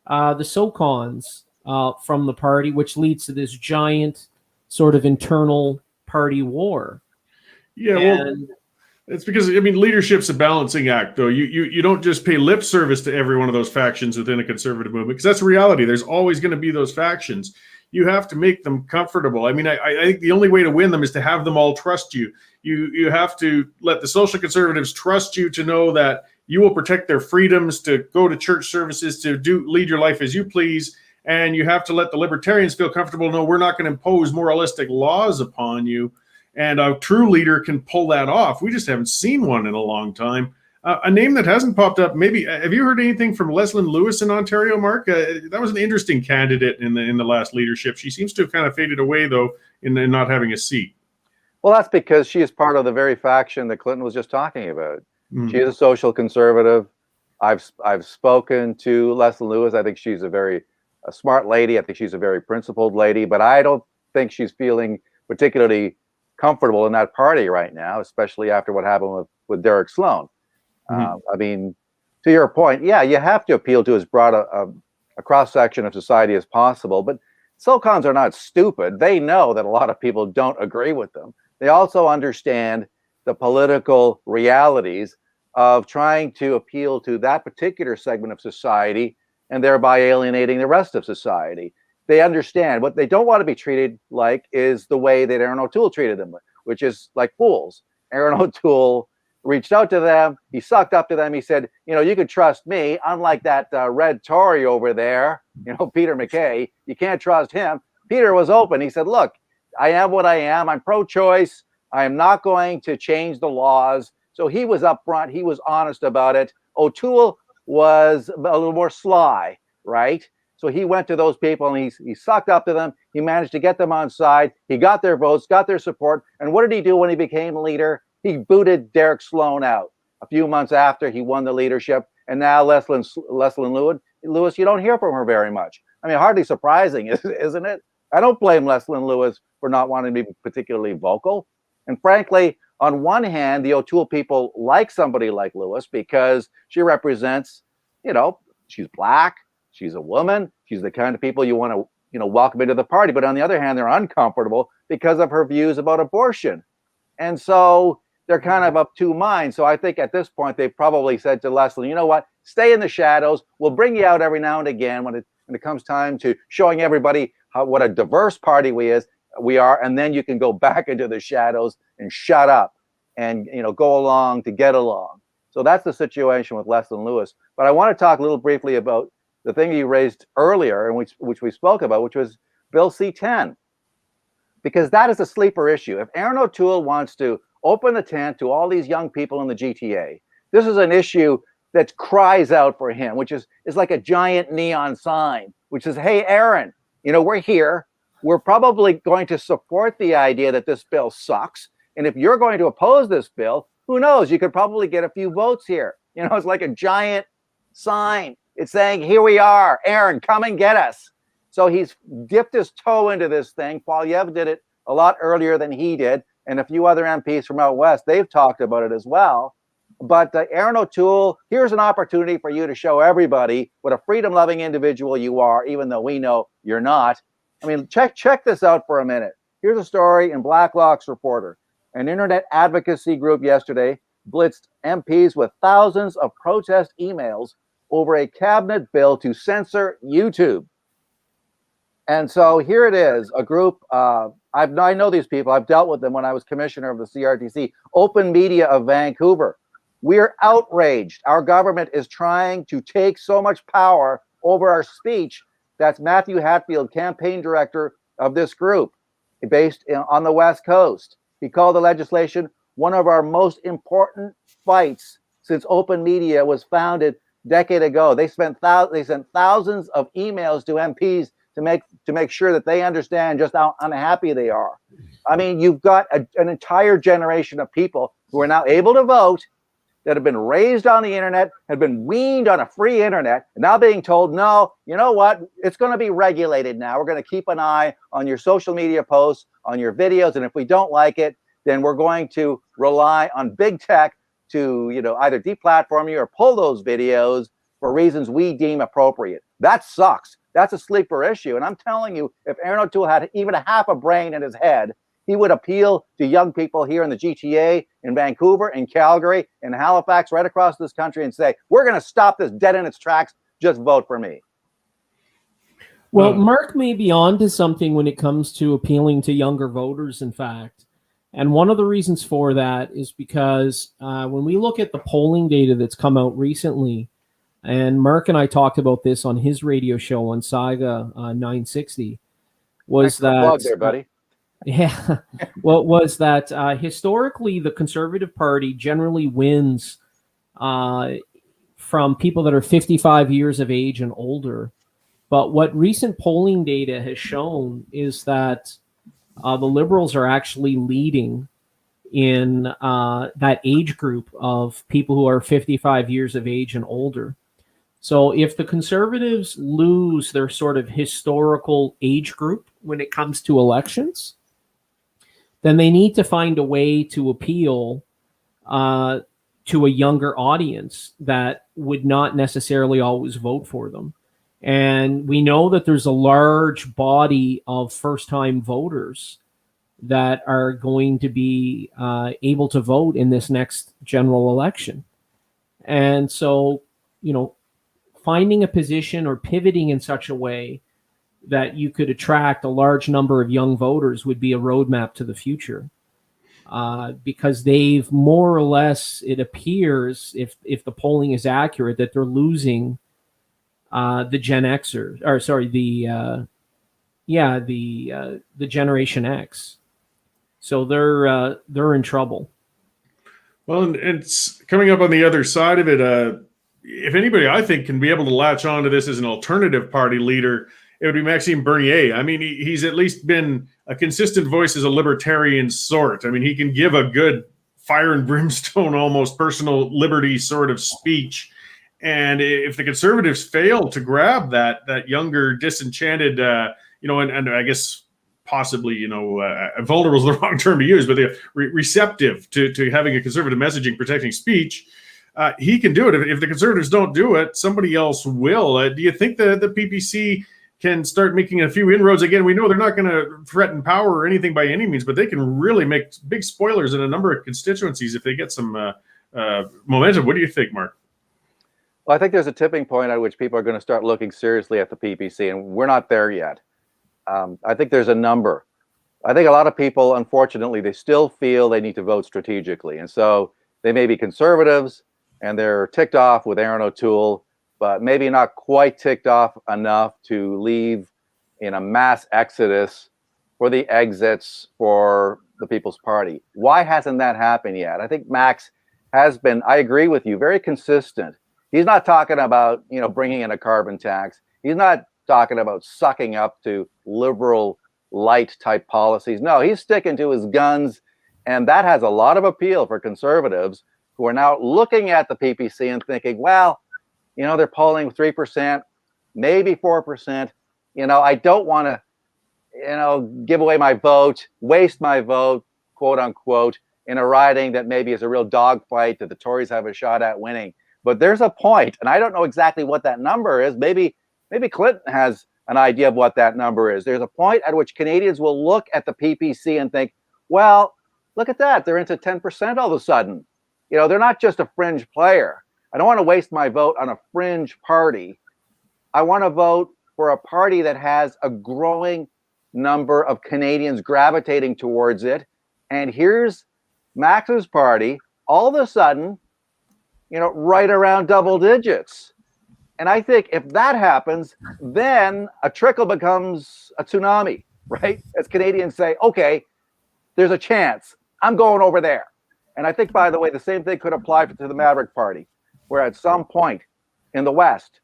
the SOCONs from the party, which leads to this giant sort of internal party war.
Yeah, it's because, leadership's a balancing act, though. You don't just pay lip service to every one of those factions within a conservative movement, because that's reality. There's always going to be those factions. You have to make them comfortable. I think the only way to win them is to have them all trust you. You have to let the social conservatives trust you, to know that you will protect their freedoms to go to church services, to lead your life as you please. And you have to let the libertarians feel comfortable. No, we're not going to impose moralistic laws upon you. And a true leader can pull that off. We just haven't seen one in a long time. A name that hasn't popped up, maybe, have you heard anything from Leslyn Lewis in Ontario, Marc? That was an interesting candidate in the last leadership. She seems to have kind of faded away, though, in not having a seat.
Well, that's because she is part of the very faction that Clinton was just talking about.
Mm.
She is a social conservative. I've spoken to Leslyn Lewis. I think she's a smart lady. I think she's a very principled lady, but I don't think she's feeling particularly comfortable in that party right now, especially after what happened with Derek Sloan.
Mm-hmm.
To your point, yeah, you have to appeal to as broad a cross-section of society as possible, but SOCONs are not stupid. They know that a lot of people don't agree with them. They also understand the political realities of trying to appeal to that particular segment of society and thereby alienating the rest of society. They understand what they don't want to be treated like is the way that Aaron O'Toole treated them, which is like fools. Aaron O'Toole reached out to them. He sucked up to them. He said, you can trust me. Unlike that red Tory over there, Peter MacKay, you can't trust him. Peter was open. He said, look, I am what I am. I'm pro-choice. I am not going to change the laws. So he was upfront. He was honest about it. O'Toole was a little more sly, right? So he went to those people and he sucked up to them. He managed to get them on side. He got their votes, got their support. And what did he do when he became leader? He booted Derek Sloan out a few months after he won the leadership. And now Leslyn Lewis, you don't hear from her very much. Hardly surprising, isn't it? I don't blame Leslyn Lewis for not wanting to be particularly vocal. And frankly, on one hand, the O'Toole people like somebody like Lewis because she represents she's black, she's a woman, she's the kind of people you want to, welcome into the party. But on the other hand, they're uncomfortable because of her views about abortion. And so they're kind of of two minds. So I think at this point, they probably said to Leslie, you know what, stay in the shadows. We'll bring you out every now and again when it comes time to showing everybody what a diverse party we are. And then you can go back into the shadows and shut up and, go along to get along. So that's the situation with Leslyn Lewis. But I want to talk a little briefly about the thing you raised earlier, and which we spoke about, which was Bill C-10, because that is a sleeper issue. If Aaron O'Toole wants to open the tent to all these young people in the GTA, this is an issue that cries out for him, which is like a giant neon sign, which says, hey, Aaron, we're here. We're probably going to support the idea that this bill sucks. And if you're going to oppose this bill, who knows? You could probably get a few votes here. It's like a giant sign. It's saying, here we are. Aaron, come and get us. So he's dipped his toe into this thing. Poilievre did it a lot earlier than he did. And a few other MPs from out west, they've talked about it as well. But Aaron O'Toole, here's an opportunity for you to show everybody what a freedom-loving individual you are, even though we know you're not. I mean, check this out for a minute. Here's a story in Blacklock's Reporter. An internet advocacy group yesterday blitzed MPs with thousands of protest emails over a cabinet bill to censor YouTube. And so here it is, a group, I know these people, I've dealt with them when I was commissioner of the CRTC, Open Media of Vancouver. We're outraged. Our government is trying to take so much power over our speech. That's Matthew Hatfield, campaign director of this group, based on the West Coast. He called the legislation one of our most important fights since Open Media was founded a decade ago. They sent thousands of emails to MPs to make sure that they understand just how unhappy they are. I mean, you've got an entire generation of people who are now able to vote, that have been raised on the internet, have been weaned on a free internet, and now being told, no, you know what? It's going to be regulated now. We're going to keep an eye on your social media posts, on your videos, and if we don't like it, then we're going to rely on big tech to, either deplatform you or pull those videos for reasons we deem appropriate. That sucks. That's a sleeper issue. And I'm telling you, if Aaron O'Toole had even a half a brain in his head, he would appeal to young people here in the GTA, in Vancouver, in Calgary, in Halifax, right across this country, and say, we're going to stop this dead in its tracks. Just vote for me.
Well, Marc may be onto something when it comes to appealing to younger voters, in fact. And one of the reasons for that is because when we look at the polling data that's come out recently, and Marc and I talked about this on his radio show on Saga 960, was that...
Plug there, buddy.
Yeah, well, was that historically the Conservative Party generally wins from people that are 55 years of age and older. But what recent polling data has shown is that the Liberals are actually leading in that age group of people who are 55 years of age and older. So if the Conservatives lose their sort of historical age group when it comes to elections, then they need to find a way to appeal to a younger audience that would not necessarily always vote for them. And we know that there's a large body of first-time voters that are going to be able to vote in this next general election. And so, finding a position or pivoting in such a way that you could attract a large number of young voters would be a roadmap to the future. Because they've more or less, it appears, if the polling is accurate, that they're losing the Gen Xers, or sorry, the Generation X. So they're in trouble.
Well, and it's coming up on the other side of it. If anybody, I think, can be able to latch on to this as an alternative party leader, it would be Maxime Bernier. I mean, he's at least been a consistent voice as a libertarian sort. I mean, he can give a good fire and brimstone, almost personal liberty sort of speech. And if the Conservatives fail to grab that younger, disenchanted, and I guess possibly, vulnerable is the wrong term to use, but they're receptive to having a conservative messaging protecting speech, he can do it. If the Conservatives don't do it, somebody else will. Do you think the PPC can start making a few inroads? Again, we know they're not going to threaten power or anything by any means, but they can really make big spoilers in a number of constituencies if they get some momentum. What do you think, Marc?
Well, I think there's a tipping point at which people are going to start looking seriously at the PPC, and we're not there yet. I think there's a number. I think a lot of people, unfortunately, they still feel they need to vote strategically. And so they may be conservatives and they're ticked off with Aaron O'Toole, but maybe not quite ticked off enough to leave in a mass exodus for the exits for the People's Party. Why hasn't that happened yet? I think Max has been, I agree with you, very consistent. He's not talking about, bringing in a carbon tax. He's not talking about sucking up to liberal light type policies. No, he's sticking to his guns. And that has a lot of appeal for conservatives who are now looking at the PPC and thinking, well, they're polling 3%, maybe 4%. I don't want to, give away my vote, waste my vote, quote unquote, in a riding that maybe is a real dogfight that the Tories have a shot at winning. But there's a point, and I don't know exactly what that number is. Maybe Clinton has an idea of what that number is. There's a point at which Canadians will look at the PPC and think, well, look at that. They're into 10% all of a sudden. They're not just a fringe player. I don't want to waste my vote on a fringe party. I want to vote for a party that has a growing number of Canadians gravitating towards it. And here's Max's party, all of a sudden, right around double digits. And I think if that happens, then a trickle becomes a tsunami, right? As Canadians say, okay, there's a chance. I'm going over there. And I think, by the way, the same thing could apply to the Maverick Party, where at some point in the West,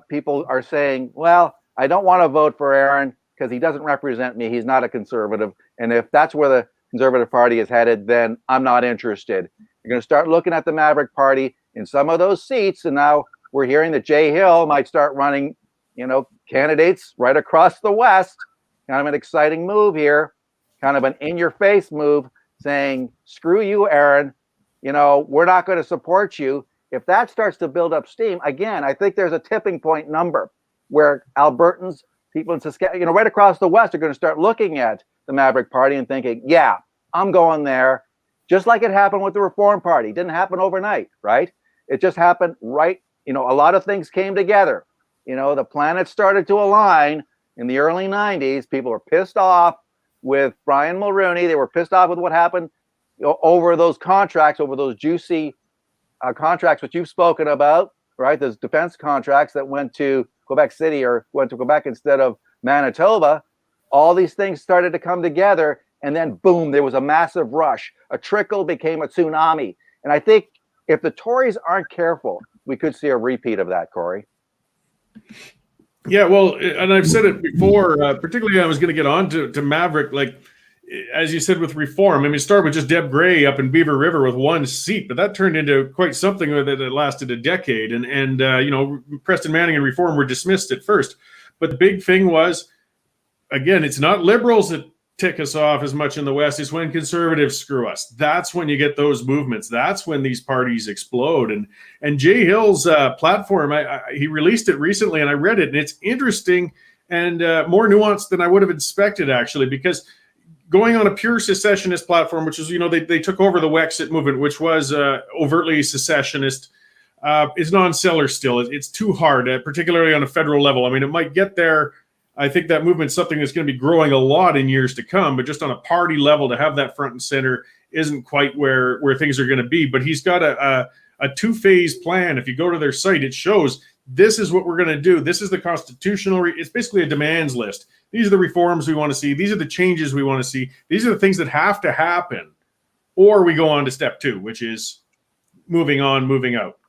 people are saying, well, I don't want to vote for Aaron because he doesn't represent me. He's not a conservative. And if that's where the Conservative Party is headed, then I'm not interested. You're going to start looking at the Maverick Party in some of those seats. And now we're hearing that Jay Hill might start running, candidates right across the West. Kind of an exciting move here, kind of an in-your-face move, saying, screw you, Aaron. We're not going to support you. If that starts to build up steam, again, I think there's a tipping point number where Albertans, people in Saskatchewan, right across the West are going to start looking at the Maverick Party and thinking, yeah, I'm going there. Just like it happened with the Reform Party. It didn't happen overnight, right? It just happened right. A lot of things came together. The planets started to align in the early 90s. People were pissed off with Brian Mulroney. They were pissed off with what happened over those contracts, over those juicy contracts which you've spoken about, right? Those defense contracts that went to Quebec City or went to Quebec instead of Manitoba. All these things started to come together. And then, boom, there was a massive rush. A trickle became a tsunami. And I think if the Tories aren't careful, we could see a repeat of that, Cory.
Yeah, well, and I've said it before, particularly I was going to get on to Maverick, like, as you said, with reform. I mean, start with just Deb Gray up in Beaver River with one seat, but that turned into quite something that lasted a decade. And Preston Manning and reform were dismissed at first. But the big thing was, again, it's not liberals that tick us off as much in the West. It's when conservatives screw us. That's when you get those movements. That's when these parties explode. And Jay Hill's platform, he released it recently, and I read it, and it's interesting and more nuanced than I would have expected, actually, because going on a pure secessionist platform, which is, they took over the Wexit movement, which was overtly secessionist, is non-seller still. It's too hard, particularly on a federal level. I mean, it might get there. I think that movement's something that's going to be growing a lot in years to come, but just on a party level to have that front and center isn't quite where things are going to be. But he's got a two-phase plan. If you go to their site, it shows this is what we're going to do. This is the constitutional. It's basically a demands list. These are the reforms we want to see. These are the changes we want to see. These are the things that have to happen. Or we go on to step two, which is moving on, moving out.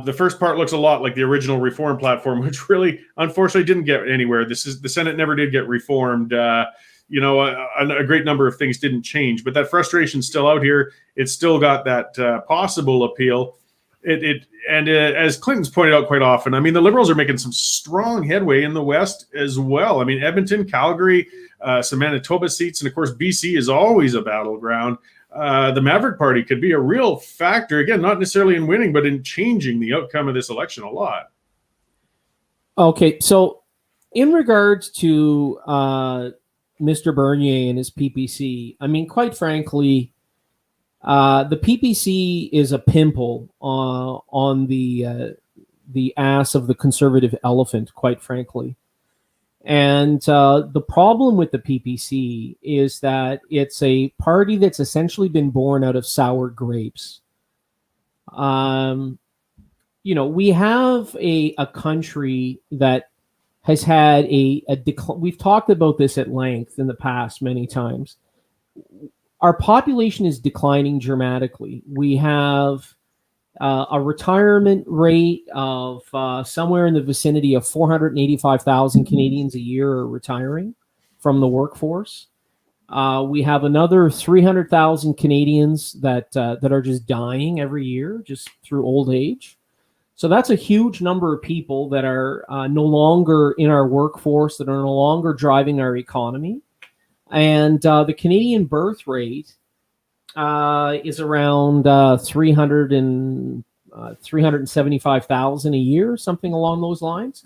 The first part looks a lot like the original reform platform, which really, unfortunately, didn't get anywhere. The Senate never did get reformed. A great number of things didn't change, but that frustration's still out here. It's still got that possible appeal. As Clinton's pointed out quite often, I mean, the Liberals are making some strong headway in the West as well. I mean, Edmonton, Calgary, some Manitoba seats, and of course, BC is always a battleground. the Maverick Party could be a real factor, again, not necessarily in winning, but in changing the outcome of this election a lot.
Okay, so in regards to Mr. Bernier and his PPC, I mean, quite frankly, the PPC is a pimple on the ass of the conservative elephant, quite frankly. And the problem with the PPC is that it's a party that's essentially been born out of sour grapes. We have a country that has had a decline. We've talked about this at length in the past many times. Our population is declining dramatically. We have a retirement rate of somewhere in the vicinity of 485,000 Canadians a year are retiring from the workforce. We have another 300,000 Canadians that are just dying every year, just through old age. So that's a huge number of people that are no longer in our workforce, that are no longer driving our economy. And the Canadian birth rate is around 375,000 a year, something along those lines.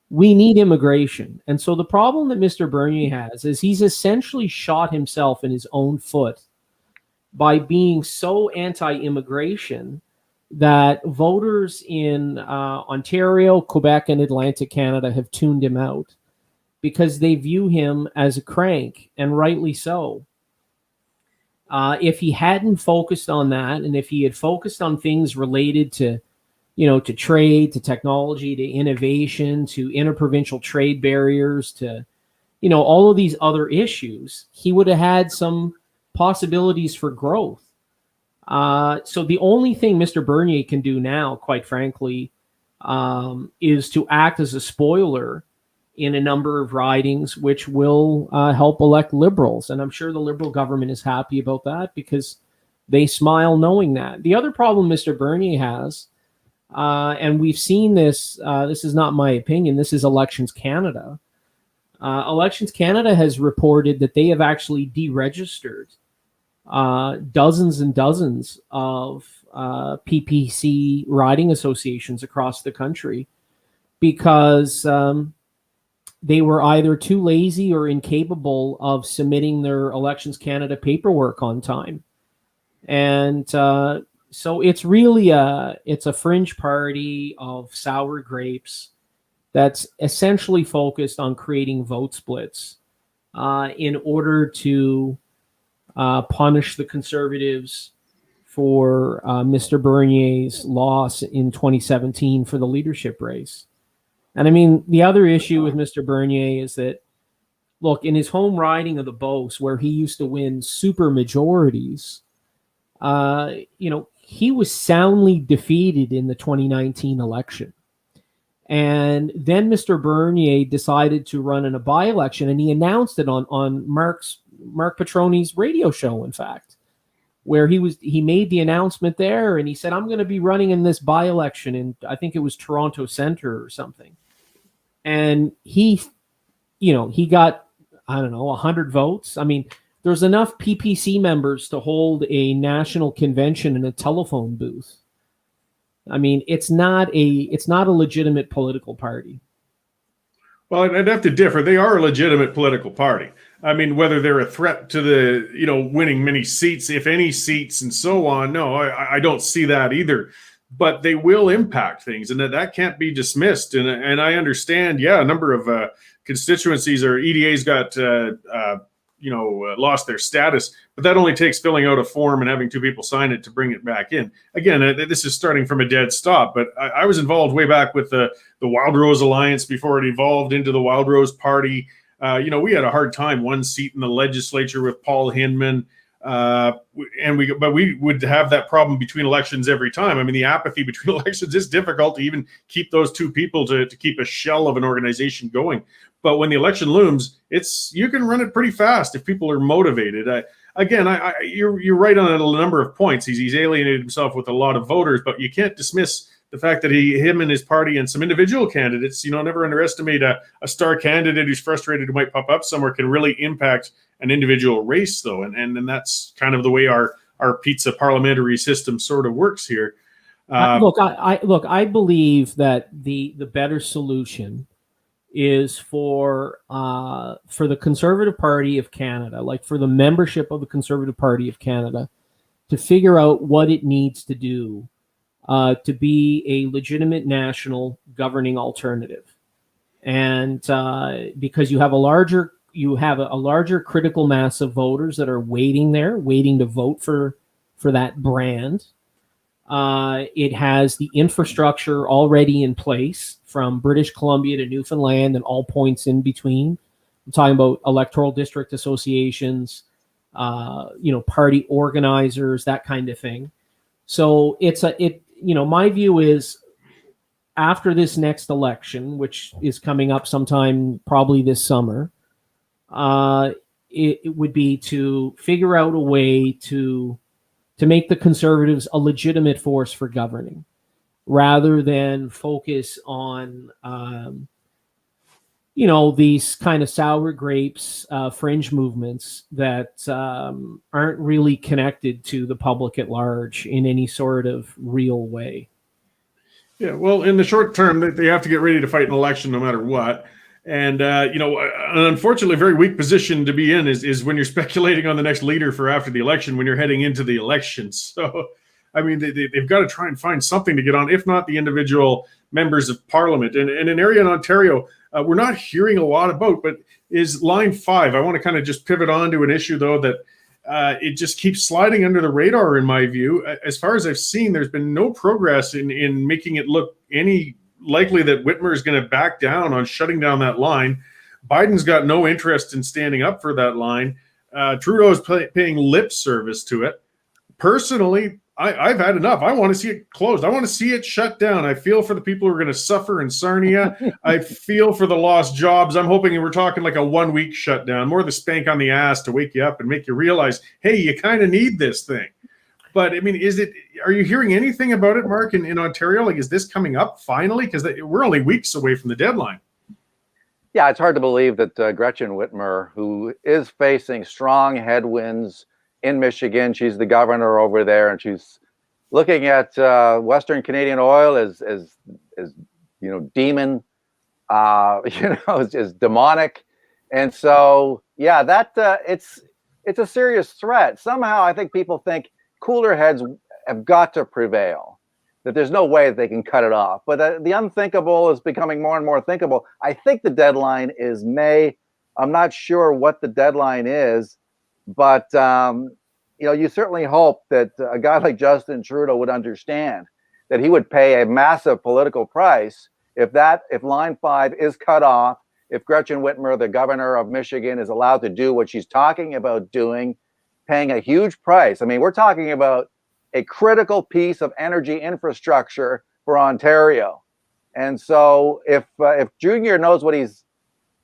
We need immigration. And so the problem that Mr. Bernier has is he's essentially shot himself in his own foot by being so anti-immigration that voters in Ontario, Quebec, and Atlantic Canada have tuned him out because they view him as a crank, and rightly so. If he hadn't focused on that, and if he had focused on things related to, to trade, to technology, to innovation, to interprovincial trade barriers, to, all of these other issues, he would have had some possibilities for growth. So the only thing Mr. Bernier can do now, quite frankly, is to act as a spoiler in a number of ridings, which will help elect Liberals. And I'm sure the Liberal government is happy about that because they smile knowing that. The other problem Mr. Bernier has, and we've seen this, this is not my opinion, this is Elections Canada. Elections Canada has reported that they have actually deregistered dozens and dozens of PPC riding associations across the country because they were either too lazy or incapable of submitting their Elections Canada paperwork on time. And so it's really it's a fringe party of sour grapes that's essentially focused on creating vote splits in order to punish the Conservatives for Mr. Bernier's loss in 2017 for the leadership race. And I mean, the other issue with Mr. Bernier is that, look, in his home riding of the Beauce, where he used to win super majorities, he was soundly defeated in the 2019 election. And then Mr. Bernier decided to run in a by-election, and he announced it on Marc Patrone's radio show, in fact, where he made the announcement there, and he said, I'm going to be running in this by-election in, I think it was Toronto Centre or something. And he got, 100 votes. I mean, there's enough PPC members to hold a national convention in a telephone booth. I mean, it's not a legitimate political party.
Well, I'd have to differ. They are a legitimate political party. I mean, whether they're a threat to the, winning many seats, if any seats and so on, no, I don't see that either. But they will impact things, and that can't be dismissed. And I understand, a number of constituencies or EDAs got, lost their status, but that only takes filling out a form and having two people sign it to bring it back in. Again, this is starting from a dead stop, but I was involved way back with the Wild Rose Alliance before it evolved into the Wild Rose Party. We had a hard time, one seat in the legislature with Paul Hinman. But we would have that problem between elections every time. I mean, the apathy between elections is difficult to even keep those two people to keep a shell of an organization going. But when the election looms, you can run it pretty fast if people are motivated. You're right on a number of points. He's alienated himself with a lot of voters, but you can't dismiss the fact that him and his party and some individual candidates, never underestimate a star candidate who's frustrated who might pop up somewhere can really impact an individual race, though. And that's kind of the way our our pizza parliamentary system sort of works here.
I believe that the better solution is for the Conservative Party of Canada, like for the membership of the Conservative Party of Canada, to figure out what it needs to do to be a legitimate national governing alternative, and because you have a larger critical mass of voters that are waiting to vote for that brand. It has the infrastructure already in place from British Columbia to Newfoundland and all points in between. I'm talking about electoral district associations, party organizers, that kind of thing. So my view is, after this next election, which is coming up sometime probably this summer, it would be to figure out a way to make the Conservatives a legitimate force for governing, rather than focus on, these kind of sour grapes, fringe movements that aren't really connected to the public at large in any sort of real way.
Yeah, well, in the short term, they have to get ready to fight an election no matter what. And, an unfortunately very weak position to be in is when you're speculating on the next leader for after the election, when you're heading into the election. So, I mean, they've got to try and find something to get on, if not the individual members of parliament. And an area in Ontario we're not hearing a lot about, but is Line 5. I want to kind of just pivot on to an issue, though, that it just keeps sliding under the radar, in my view. As far as I've seen, there's been no progress in making it look any likely that Whitmer is going to back down on shutting down that line. Biden's got no interest in standing up for that line. Trudeau is paying lip service to it. Personally, I've had enough. I want to see it closed. I want to see it shut down. I feel for the people who are going to suffer in Sarnia. I feel for the lost jobs. I'm hoping we're talking like a 1 week shutdown, more the spank on the ass to wake you up and make you realize, hey, you kind of need this thing. But I mean, are you hearing anything about it, Marc, in Ontario? Like, is this coming up finally? Because we're only weeks away from the deadline.
Yeah, it's hard to believe that Gretchen Whitmer, who is facing strong headwinds in Michigan, she's the governor over there, and she's looking at Western Canadian oil as demon, as demonic, and so yeah, that it's a serious threat. Somehow, I think people think cooler heads have got to prevail, that there's no way that they can cut it off. But the unthinkable is becoming more and more thinkable. I think the deadline is May. I'm not sure what the deadline is, but you certainly hope that a guy like Justin Trudeau would understand that he would pay a massive political price if Line 5 is cut off, if Gretchen Whitmer, the governor of Michigan, is allowed to do what she's talking about doing, paying a huge price. I mean, we're talking about a critical piece of energy infrastructure for Ontario. And so if Junior knows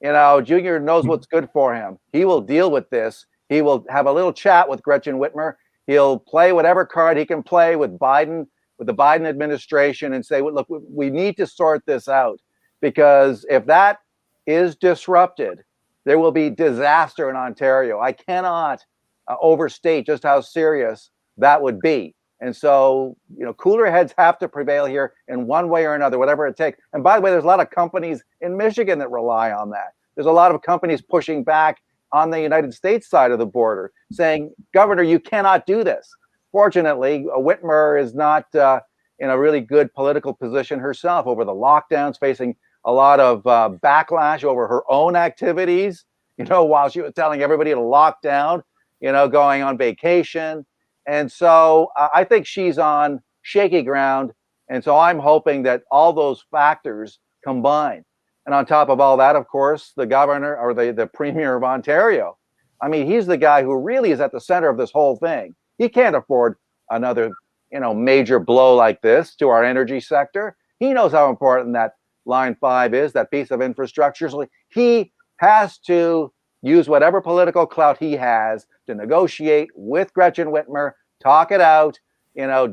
Junior knows what's good for him, he will deal with this. He will have a little chat with Gretchen Whitmer. He'll play whatever card he can play with Biden, with the Biden administration, and say, well, look, we need to sort this out, because if that is disrupted, there will be disaster in Ontario. I cannot overstate just how serious that would be. And so, cooler heads have to prevail here in one way or another, whatever it takes. And by the way, there's a lot of companies in Michigan that rely on that. There's a lot of companies pushing back on the United States side of the border, saying, Governor, you cannot do this. Fortunately, Whitmer is not in a really good political position herself over the lockdowns, facing a lot of backlash over her own activities, while she was telling everybody to lock down, going on vacation. And so I think she's on shaky ground. And so I'm hoping that all those factors combine. And on top of all that, of course, the governor, or the premier of Ontario, I mean, he's the guy who really is at the center of this whole thing. He can't afford another, major blow like this to our energy sector. He knows how important that Line 5 is, that piece of infrastructure. So he has to use whatever political clout he has to negotiate with Gretchen Whitmer, talk it out,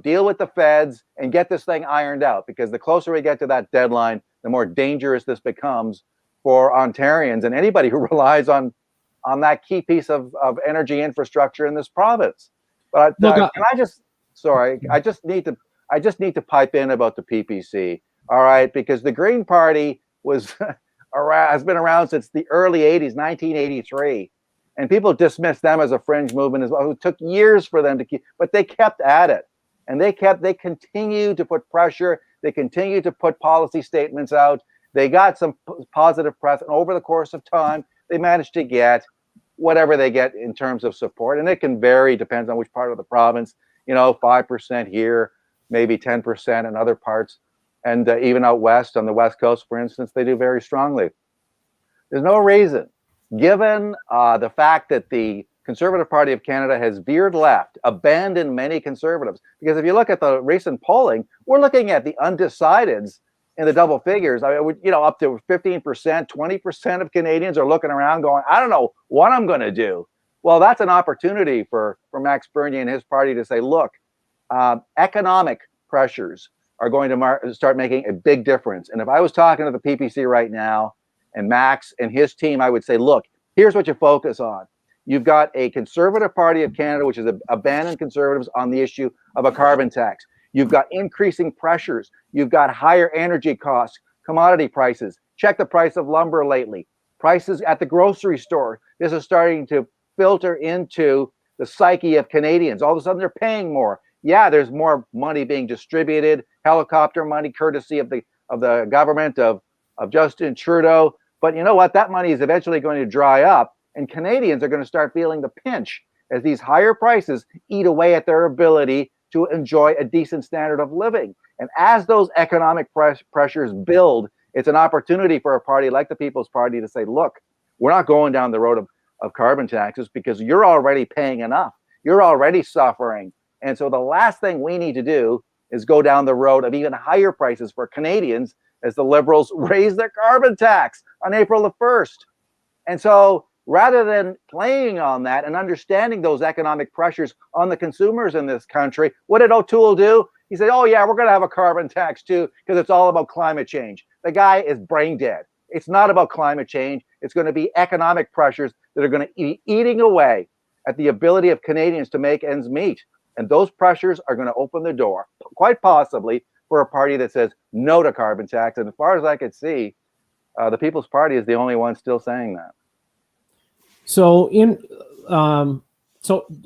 deal with the feds and get this thing ironed out. Because the closer we get to that deadline, the more dangerous this becomes for Ontarians and anybody who relies on that key piece of energy infrastructure in this province. But
Look,
can I just? Sorry, I just need to pipe in about the PPC. All right, because the Green Party has been around since the early '80s, 1983, and people dismiss them as a fringe movement as well. It took years for them to keep, but they kept at it, and they continued to put pressure. They continued to put policy statements out. They got some positive press, and over the course of time, they managed to get whatever they get in terms of support, and it can vary, depends on which part of the province. 5% here, maybe 10% in other parts, and even out west on the West Coast, for instance, they do very strongly. There's no reason, given the fact that the Conservative Party of Canada has veered left, abandoned many Conservatives, because if you look at the recent polling, we're looking at the undecideds in the double figures. I mean, up to 15%, 20% of Canadians are looking around going, I don't know what I'm going to do. Well, that's an opportunity for Max Bernier and his party to say, look, economic pressures are going to start making a big difference. And if I was talking to the PPC right now and Max and his team, I would say, look, here's what you focus on. You've got a Conservative Party of Canada, which is abandoned Conservatives on the issue of a carbon tax. You've got increasing pressures. You've got higher energy costs, commodity prices. Check the price of lumber lately. Prices at the grocery store. This is starting to filter into the psyche of Canadians. All of a sudden, they're paying more. Yeah, there's more money being distributed, helicopter money, courtesy of the government of Justin Trudeau. But you know what? That money is eventually going to dry up, and Canadians are going to start feeling the pinch as these higher prices eat away at their ability to enjoy a decent standard of living. And as those economic pressures build, it's an opportunity for a party like the People's Party to say, look, we're not going down the road of carbon taxes because you're already paying enough. You're already suffering. And so the last thing we need to do is go down the road of even higher prices for Canadians as the Liberals raise their carbon tax on April the 1st. And so rather than playing on that and understanding those economic pressures on the consumers in this country, what did O'Toole do? He said, oh, yeah, we're going to have a carbon tax, too, because it's all about climate change. The guy is brain dead. It's not about climate change. It's going to be economic pressures that are going to be eating away at the ability of Canadians to make ends meet. And those pressures are going to open the door, quite possibly, for a party that says no to carbon tax. And as far as I could see, the People's Party is the only one still saying that.
So in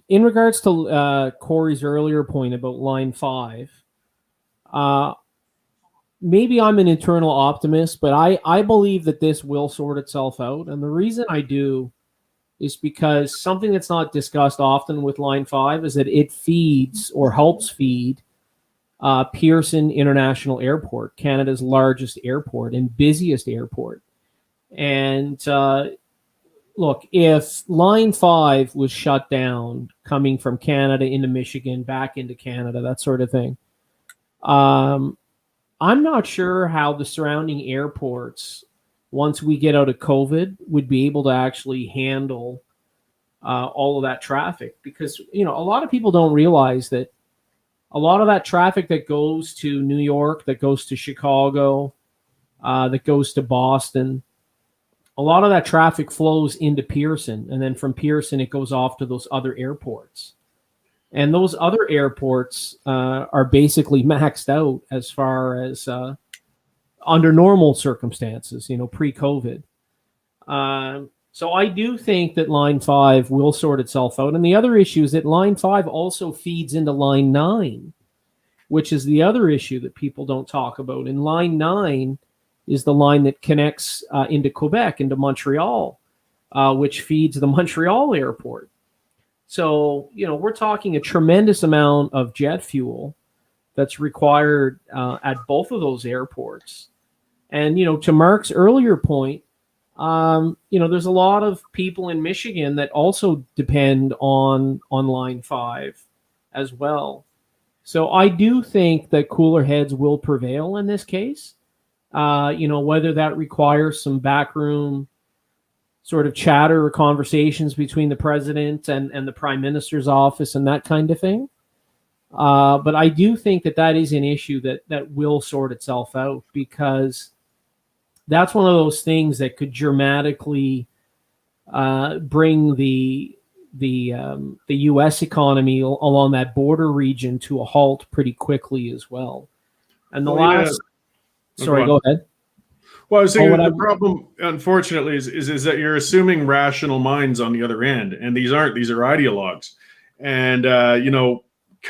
regards to Cory's earlier point about line 5, maybe I'm an internal optimist, but I believe that this will sort itself out. And the reason I do is because something that's not discussed often with line 5 is that it feeds or helps feed Pearson International Airport, Canada's largest airport and busiest airport. And look, if line 5 was shut down coming from Canada into Michigan, back into Canada, that sort of thing, I'm not sure how the surrounding airports, once we get out of COVID, would be able to actually handle all of that traffic. Because, a lot of people don't realize that a lot of that traffic that goes to New York, that goes to Chicago, that goes to Boston, a lot of that traffic flows into Pearson. And then from Pearson, it goes off to those other airports. And those other airports are basically maxed out as far as under normal circumstances, pre-COVID. So I do think that line 5 will sort itself out. And the other issue is that line 5 also feeds into line 9, which is the other issue that people don't talk about. And line 9 is the line that connects into Quebec, into Montreal, which feeds the Montreal airport. So, we're talking a tremendous amount of jet fuel that's required at both of those airports. And, to Marc's earlier point, there's a lot of people in Michigan that also depend on line 5 as well. So I do think that cooler heads will prevail in this case. Whether that requires some backroom sort of chatter or conversations between the president and the prime minister's office and that kind of thing. But I do think that is an issue that will sort itself out, because that's one of those things that could dramatically bring the the U.S. economy along that border region to a halt pretty quickly as well. And the last, sorry, go ahead.
Well, I was saying the problem, unfortunately, is that you're assuming rational minds on the other end, and these aren't. These are ideologues, and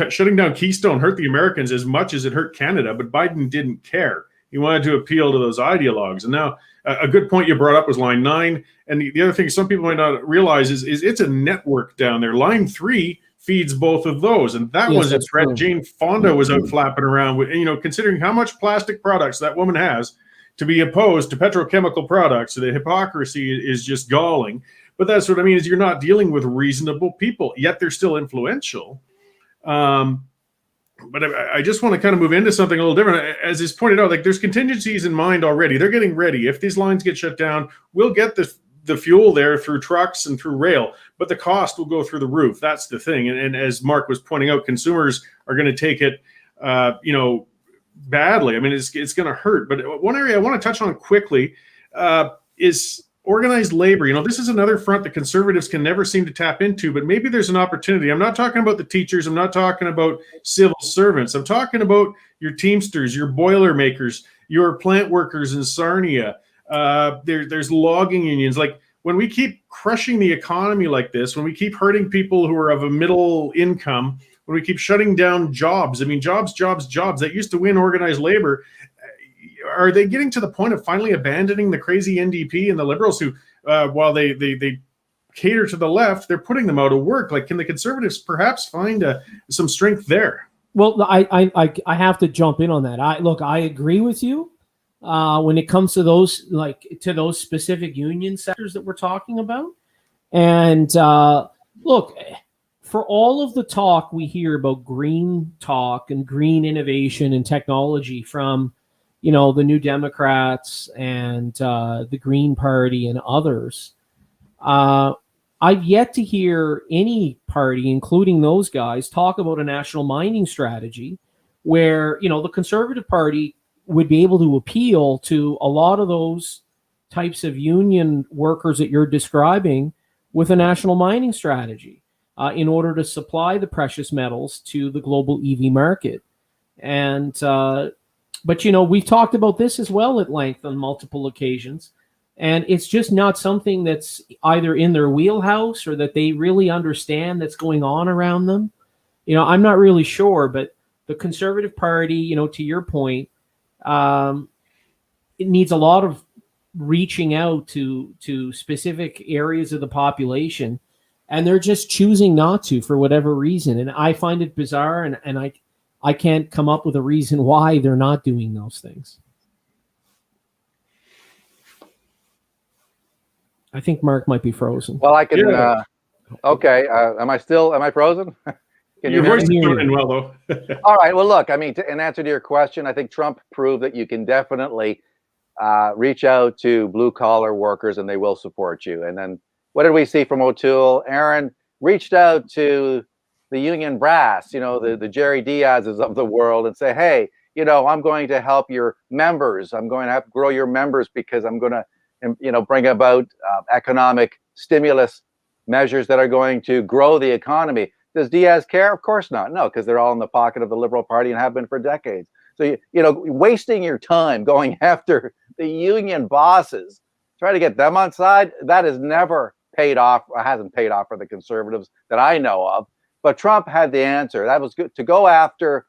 shutting down Keystone hurt the Americans as much as it hurt Canada, but Biden didn't care. He wanted to appeal to those ideologues. And now a good point you brought up was Line 9. And the other thing some people might not realize is it's a network down there. Line 3 feeds both of those. And that was a threat. Jane Fonda was out flapping around with, considering how much plastic products that woman has, to be opposed to petrochemical products. So the hypocrisy is just galling. But that's what I mean, is you're not dealing with reasonable people, yet they're still influential. But I just want to kind of move into something a little different. As is pointed out, like there's contingencies in mind already. They're getting ready. If these lines get shut down, we'll get the fuel there through trucks and through rail, but the cost will go through the roof. That's the thing. And as Marc was pointing out, consumers are going to take it, badly. I mean, it's going to hurt. But one area I want to touch on quickly is organized labor. This is another front that conservatives can never seem to tap into, but maybe there's an opportunity. I'm not talking about the teachers. I'm not talking about civil servants. I'm talking about your Teamsters, your Boilermakers, your plant workers in Sarnia. There's logging unions. Like when we keep crushing the economy like this, when we keep hurting people who are of a middle income, when we keep shutting down jobs, jobs that used to win organized labor, are they getting to the point of finally abandoning the crazy NDP and the Liberals who, while they cater to the left, they're putting them out of work? Like, can the Conservatives perhaps find some strength there?
Well, I have to jump in on that. I agree with you when it comes to those specific union sectors that we're talking about. And look, for all of the talk we hear about green talk and green innovation and technology from the New Democrats and the Green Party and others, I've yet to hear any party, including those guys, talk about a national mining strategy where, the Conservative Party would be able to appeal to a lot of those types of union workers that you're describing with a national mining strategy in order to supply the precious metals to the global EV market. And but, we've talked about this as well at length on multiple occasions, and it's just not something that's either in their wheelhouse or that they really understand that's going on around them. I'm not really sure, but the Conservative Party, to your point, it needs a lot of reaching out to specific areas of the population, and they're just choosing not to for whatever reason. And I find it bizarre, and I can't come up with a reason why they're not doing those things. I think Marc might be frozen.
Well, I can. Yeah. Okay. Am I frozen?
Your voice is coming in well, though.
All right. Well, look, in answer to your question, I think Trump proved that you can definitely reach out to blue collar workers and they will support you. And then what did we see from O'Toole? Aaron reached out to the union brass, the Jerry Diaz's of the world, and say, hey, I'm going to help your members. I'm going to have to grow your members because I'm going to, bring about economic stimulus measures that are going to grow the economy. Does Diaz care? Of course not. No, because they're all in the pocket of the Liberal Party and have been for decades. So, wasting your time going after the union bosses, trying to get them on side, that has never paid off, or hasn't paid off for the Conservatives that I know of. But Trump had the answer. That was good, to go after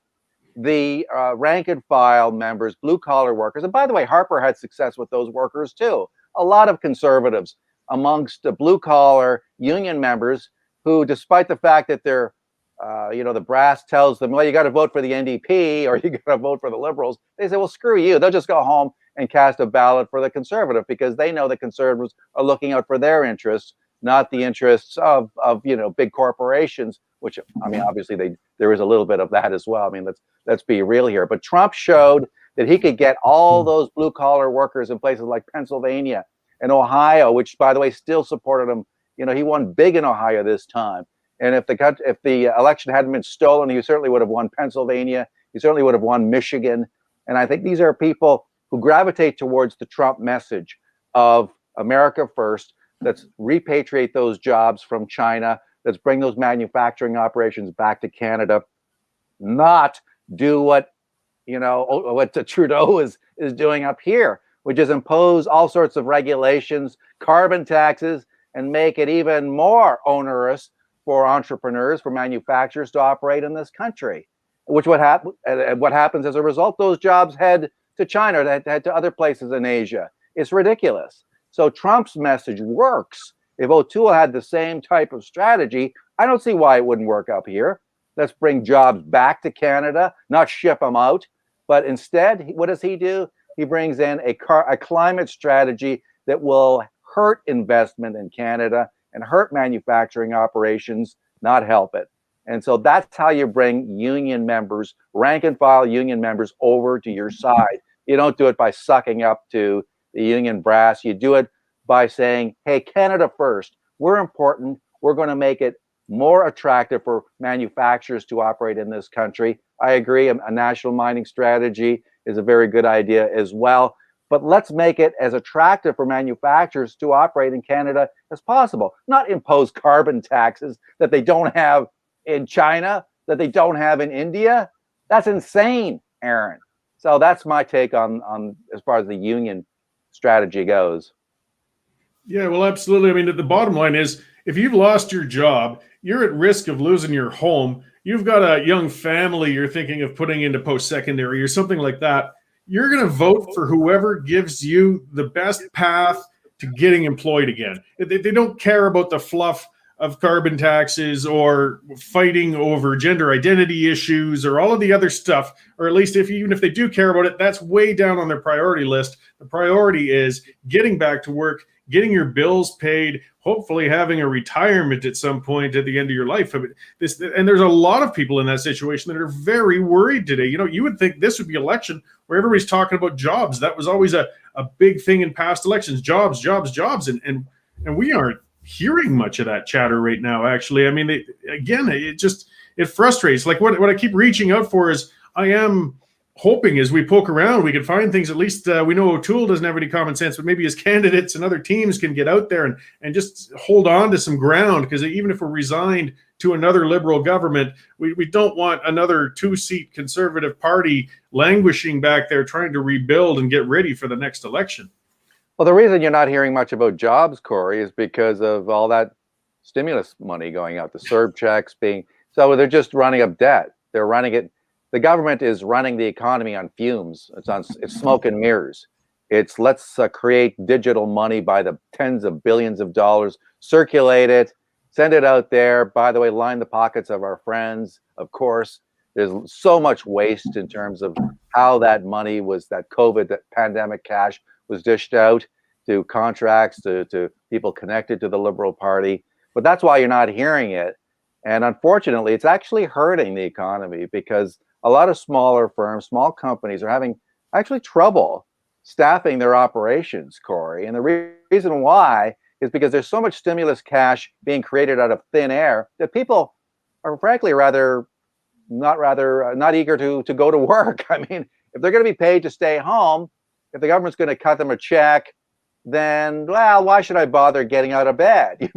the rank and file members, blue collar workers. And by the way, Harper had success with those workers too. A lot of conservatives amongst the blue collar union members who, despite the fact that they're, the brass tells them, well, you got to vote for the NDP or you got to vote for the Liberals. They say, well, screw you. They'll just go home and cast a ballot for the Conservative because they know the Conservatives are looking out for their interests, not the interests of big corporations, which, obviously there is a little bit of that as well. Let's be real here. But Trump showed that he could get all those blue collar workers in places like Pennsylvania and Ohio, which, by the way, still supported him. He won big in Ohio this time. And if the election hadn't been stolen, he certainly would have won Pennsylvania. He certainly would have won Michigan. And I think these are people who gravitate towards the Trump message of America first. Let's repatriate those jobs from China. Let's bring those manufacturing operations back to Canada, not do what Trudeau is doing up here, which is impose all sorts of regulations, carbon taxes, and make it even more onerous for entrepreneurs, for manufacturers to operate in this country. What happens as a result? Those jobs head to China, head to other places in Asia. It's ridiculous. So Trump's message works. If O'Toole had the same type of strategy, I don't see why it wouldn't work up here. Let's bring jobs back to Canada, not ship them out. But instead, what does he do? He brings in a climate strategy that will hurt investment in Canada and hurt manufacturing operations, not help it. And so that's how you bring union members, rank and file union members, over to your side. You don't do it by sucking up to the union brass. You do it by saying, hey, Canada first. We're important. We're going to make it more attractive for manufacturers to operate in this country. I agree. A national mining strategy is a very good idea as well. But let's make it as attractive for manufacturers to operate in Canada as possible. Not impose carbon taxes that they don't have in China, that they don't have in India. That's insane, Aaron. So that's my take on as far as the union strategy goes.
Yeah, well, absolutely. I mean, the bottom line is, if you've lost your job, you're at risk of losing your home. You've got a young family you're thinking of putting into post-secondary or something like that. You're going to vote for whoever gives you the best path to getting employed again. They don't care about the fluff of carbon taxes or fighting over gender identity issues or all of the other stuff, or at least even if they do care about it, that's way down on their priority list. The priority is getting back to work, getting your bills paid, hopefully having a retirement at some point at the end of your life. And there's a lot of people in that situation that are very worried today. You would think this would be an election where everybody's talking about jobs. That was always a big thing in past elections, jobs. And we aren't hearing much of that chatter right now, actually. I mean, it frustrates. Like what I keep reaching out for is, I am hoping as we poke around, we can find things. At least we know O'Toole doesn't have any common sense, but maybe his candidates and other teams can get out there and just hold on to some ground. Because even if we're resigned to another Liberal government, we don't want another 2-seat Conservative party languishing back there trying to rebuild and get ready for the next election.
Well, the reason you're not hearing much about jobs, Cory, is because of all that stimulus money going out, the CERB checks so they're just running up debt. They're running it. The government is running the economy on fumes. It's smoke and mirrors. It's let's create digital money by the tens of billions of dollars, circulate it, send it out there. By the way, line the pockets of our friends. Of course, there's so much waste in terms of how that money that COVID, that pandemic cash was dished out to contracts, to people connected to the Liberal Party. But that's why you're not hearing it. And unfortunately, it's actually hurting the economy because a lot of smaller firms, small companies are having actually trouble staffing their operations, Cory. And the reason why is because there's so much stimulus cash being created out of thin air that people are frankly not eager to go to work. I mean, if they're going to be paid to stay home, if the government's going to cut them a check, then, well, why should I bother getting out of bed?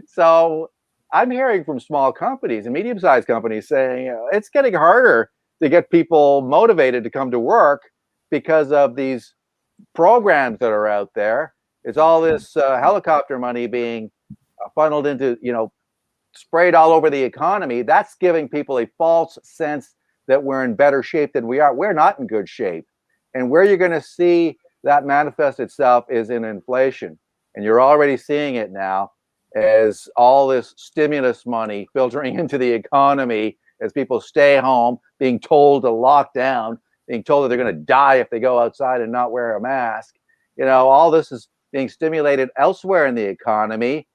So I'm hearing from small companies and medium-sized companies saying, it's getting harder to get people motivated to come to work because of these programs that are out there. It's all this helicopter money being funneled into, sprayed all over the economy. That's giving people a false sense that we're in better shape than we are. We're not in good shape. And where you're going to see that manifest itself is in inflation. And you're already seeing it now as all this stimulus money filtering into the economy as people stay home, being told to lock down, being told that they're going to die if they go outside and not wear a mask. All this is being stimulated elsewhere in the economy,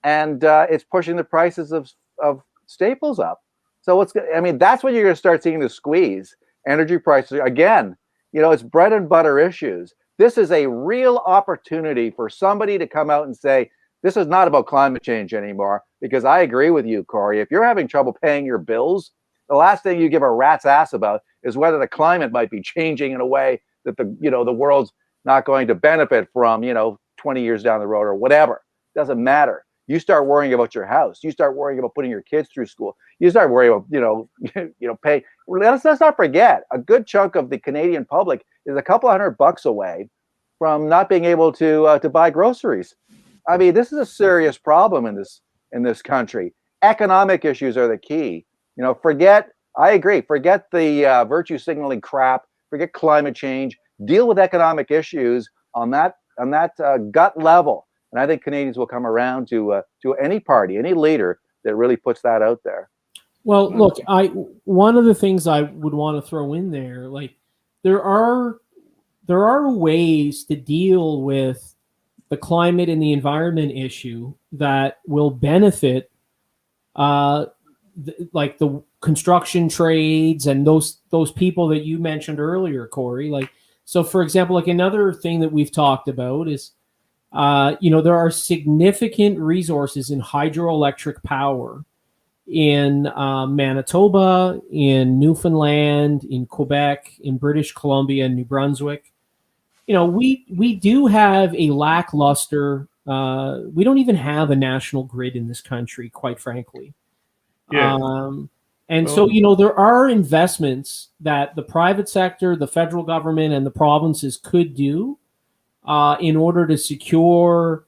and it's pushing the prices of staples up. So that's when you're going to start seeing the squeeze. Energy prices, again, it's bread and butter issues. This is a real opportunity for somebody to come out and say, this is not about climate change anymore, because I agree with you, Cory. If you're having trouble paying your bills, the last thing you give a rat's ass about is whether the climate might be changing in a way that the world's not going to benefit from, 20 years down the road or whatever. Doesn't matter. You start worrying about your house. You start worrying about putting your kids through school. You start worrying about, pay. Let's not forget, a good chunk of the Canadian public is a couple $100 away from not being able to buy groceries. I mean, this is a serious problem in this country. Economic issues are the key. I agree. Forget the virtue signaling crap. Forget climate change. Deal with economic issues on that gut level. And I think Canadians will come around to any party, any leader that really puts that out there.
Well, look, one of the things I would want to throw in there, like there are ways to deal with the climate and the environment issue that will benefit, like the construction trades and those people that you mentioned earlier, Cory. Like, so for example, like another thing that we've talked about is, there are significant resources in hydroelectric power in Manitoba, in Newfoundland, in Quebec, in British Columbia, and New Brunswick. We do have a lackluster. We don't even have a national grid in this country, quite frankly.
Yeah.
So there are investments that the private sector, the federal government, and the provinces could do in order to secure,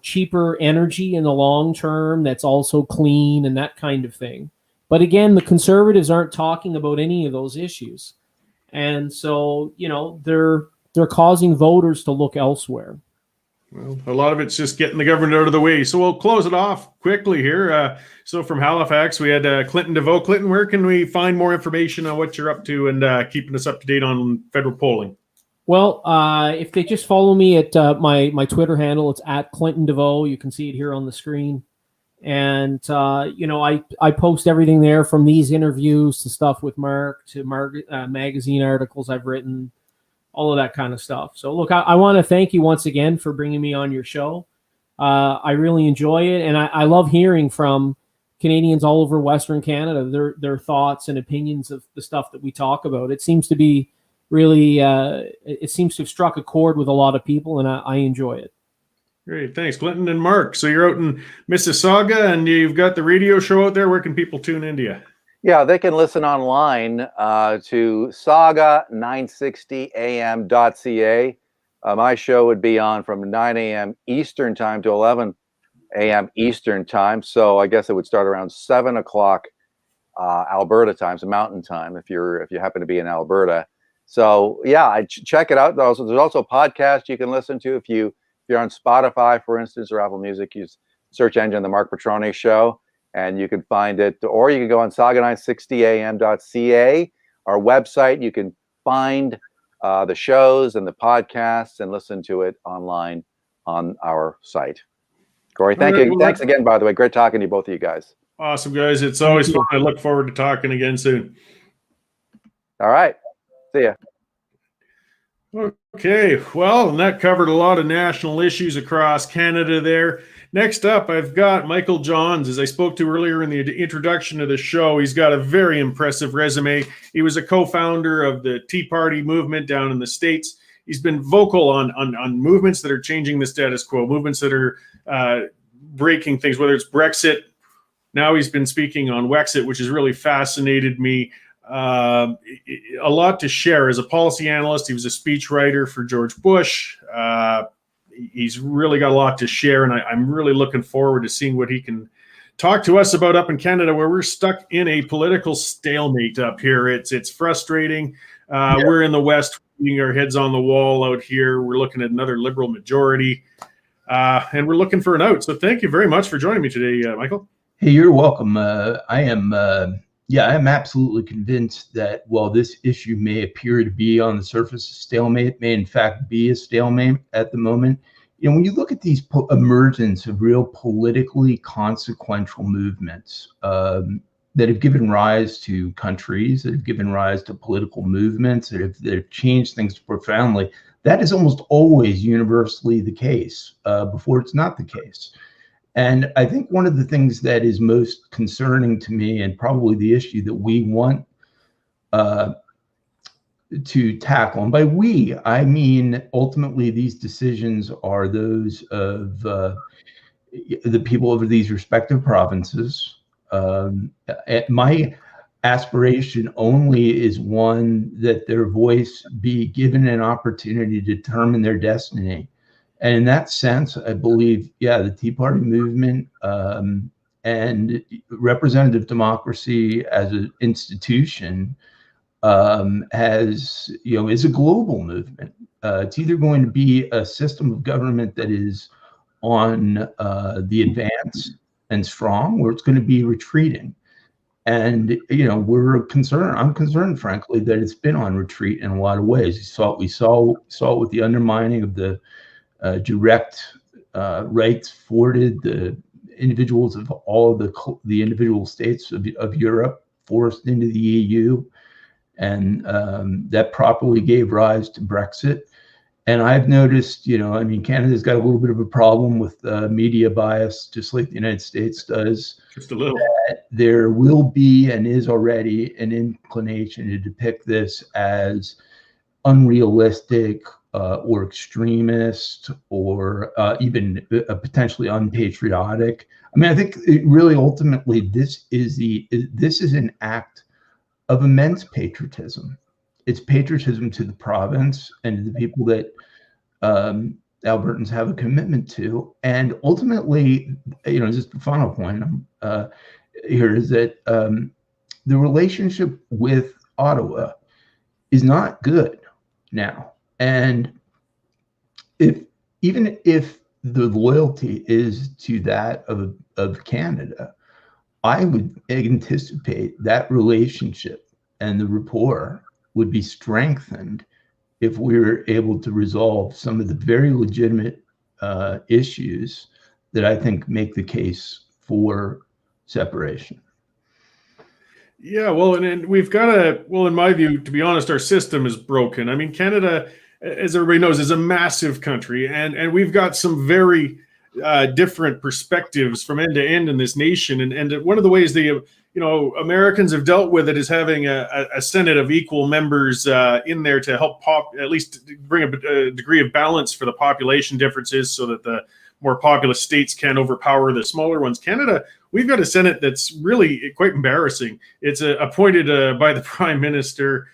cheaper energy in the long term that's also clean and that kind of thing. But again, the Conservatives aren't talking about any of those issues. And so, they're causing voters to look elsewhere.
Well, a lot of it's just getting the government out of the way. So we'll close it off quickly here. So from Halifax, we had Clinton DeVoe. Clinton, where can we find more information on what you're up to and keeping us up to date on federal polling?
Well, if they just follow me at my Twitter handle, it's at Clinton DeVoe. You can see it here on the screen. And, I post everything there, from these interviews to stuff with Marc to magazine articles I've written, all of that kind of stuff. So, look, I want to thank you once again for bringing me on your show. I really enjoy it. And I love hearing from Canadians all over Western Canada, their thoughts and opinions of the stuff that we talk about. It seems to be really, it seems to have struck a chord with a lot of people, and I enjoy it.
Great. Thanks, Clinton and Marc. So you're out in Mississauga and you've got the radio show out there. Where can people tune into you?
Yeah, they can listen online to saga960am.ca. My show would be on from 9 a.m. Eastern time to 11 a.m. Eastern time. So I guess it would start around 7 o'clock Alberta time, so Mountain time, if you happen to be in Alberta. So yeah, check it out. There's also a podcast you can listen to if you're on Spotify, for instance, or Apple Music. Use search engine The Marc Patrone Show, and you can find it. Or you can go on saga960am.ca, our website. You can find the shows and the podcasts and listen to it online on our site. Cory, thank you. Thanks again, by the way. Great talking to you, both of you guys.
Awesome, guys. It's always fun. I look forward to talking again soon.
All right. See ya.
Okay, well, and that covered a lot of national issues across Canada there. Next up, I've got Michael Johns. As I spoke to earlier in the introduction to the show, he's got a very impressive resume. He was a co-founder of the Tea Party movement down in the States. He's been vocal on movements that are changing the status quo, movements that are breaking things, whether it's Brexit. Now he's been speaking on Wexit, which has really fascinated me. A lot to share. As a policy analyst, he was a speechwriter for George Bush. He's really got a lot to share, and I'm really looking forward to seeing what he can talk to us about up in Canada, where we're stuck in a political stalemate up here. It's frustrating. We're in the West, beating our heads on the wall out here. We're looking at another Liberal majority, and we're looking for an out. So thank you very much for joining me today, Michael.
Hey, you're welcome. I am absolutely convinced that while this issue may appear to be on the surface a stalemate, it may in fact be a stalemate at the moment. When you look at these emergence of real politically consequential movements that have given rise to countries, that have given rise to political movements, that have changed things profoundly, that is almost always universally the case before it's not the case. And I think one of the things that is most concerning to me, and probably the issue that we want to tackle, and by we, I mean ultimately these decisions are those of the people of these respective provinces. My aspiration only is one that their voice be given an opportunity to determine their destiny. And in that sense, I believe, the Tea Party movement and representative democracy as an institution is a global movement. It's either going to be a system of government that is on the advance and strong, or it's going to be retreating. And we're concerned. I'm concerned, frankly, that it's been on retreat in a lot of ways. We saw it with the undermining of the direct rights afforded the individuals of all of the individual states of Europe forced into the EU, and that properly gave rise to Brexit. And I've noticed, Canada's got a little bit of a problem with media bias, just like the United States does.
Just a little.
There will be and is already an inclination to depict this as unrealistic or extremist or even potentially unpatriotic. I think really ultimately this is an act of immense patriotism. It's patriotism to the province and to the people that Albertans have a commitment to. And ultimately, just the final point here is that the relationship with Ottawa is not good now. And even if the loyalty is to that of Canada, I would anticipate that relationship and the rapport would be strengthened if we were able to resolve some of the very legitimate issues that I think make the case for separation.
Yeah, well, and we've got in my view, to be honest, our system is broken. I mean, Canada, as everybody knows, is a massive country, and we've got some very different perspectives from end to end in this nation. And one of the ways Americans have dealt with it is having a Senate of equal members in there to help at least bring a degree of balance for the population differences, so that the more populous states can overpower the smaller ones. Canada, we've got a Senate that's really quite embarrassing. It's appointed by the Prime Minister.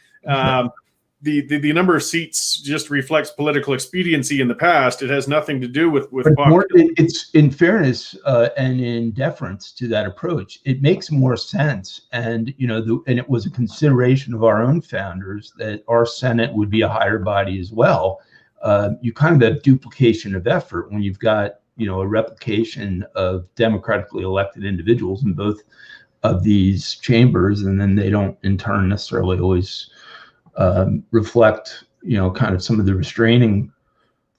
The number of seats just reflects political expediency in the past. It has nothing to do with
it's in fairness and in deference to that approach. It makes more sense, and and it was a consideration of our own founders that our Senate would be a higher body as well. You kind of have duplication of effort when you've got a replication of democratically elected individuals in both of these chambers, and then they don't in turn necessarily always reflect kind of some of the restraining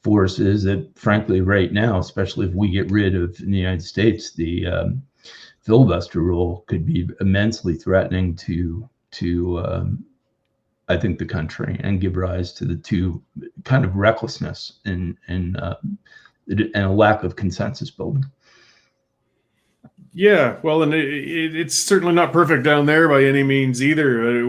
forces that, frankly, right now, especially if we get rid of, in the United States, the filibuster rule, could be immensely threatening to I think the country, and give rise to the two kind of recklessness and a lack of consensus building.
Yeah, well, and it's certainly not perfect down there by any means either.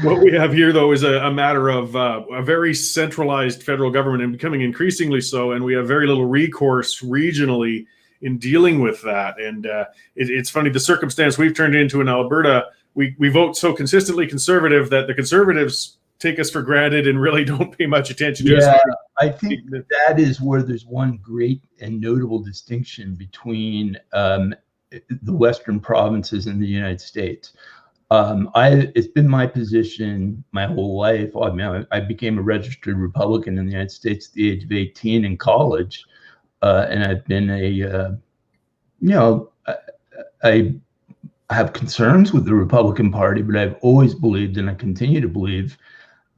What we have here, though, is a matter of a very centralized federal government, and becoming increasingly so, and we have very little recourse regionally in dealing with that. And it's funny, the circumstance we've turned into in Alberta, we vote so consistently conservative that the Conservatives take us for granted and really don't pay much attention to us.
I think that is where there's one great and notable distinction between the Western provinces and the United States. It's been my position my whole life. I became a registered Republican in the United States at the age of 18 in college, and I've been I have concerns with the Republican Party, but I've always believed, and I continue to believe,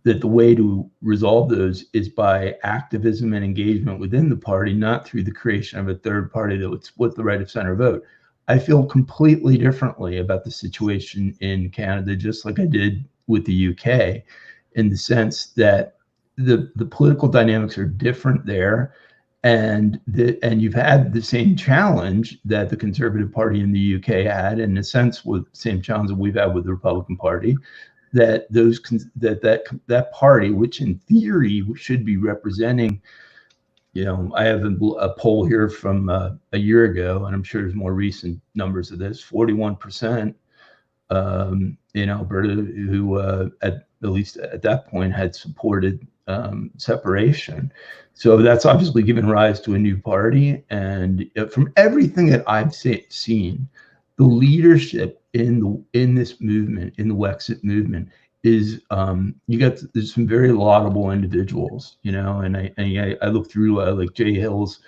that the way to resolve those is by activism and engagement within the party, not through the creation of a third party that would split the right of center vote. I feel completely differently about the situation in Canada, just like I did with the UK, in the sense that the political dynamics are different there, and you've had the same challenge that the Conservative Party in the UK had, in a sense, with the same challenge that we've had with the Republican Party. That party, which in theory should be representing I have a poll here from a year ago, and I'm sure there's more recent numbers of this. 41% in Alberta who, at least at that point, had supported separation. So that's obviously given rise to a new party. And from everything that I've seen, the leadership in this movement, in the Wexit movement, is there's some very laudable individuals, and I look through like Jay Hill's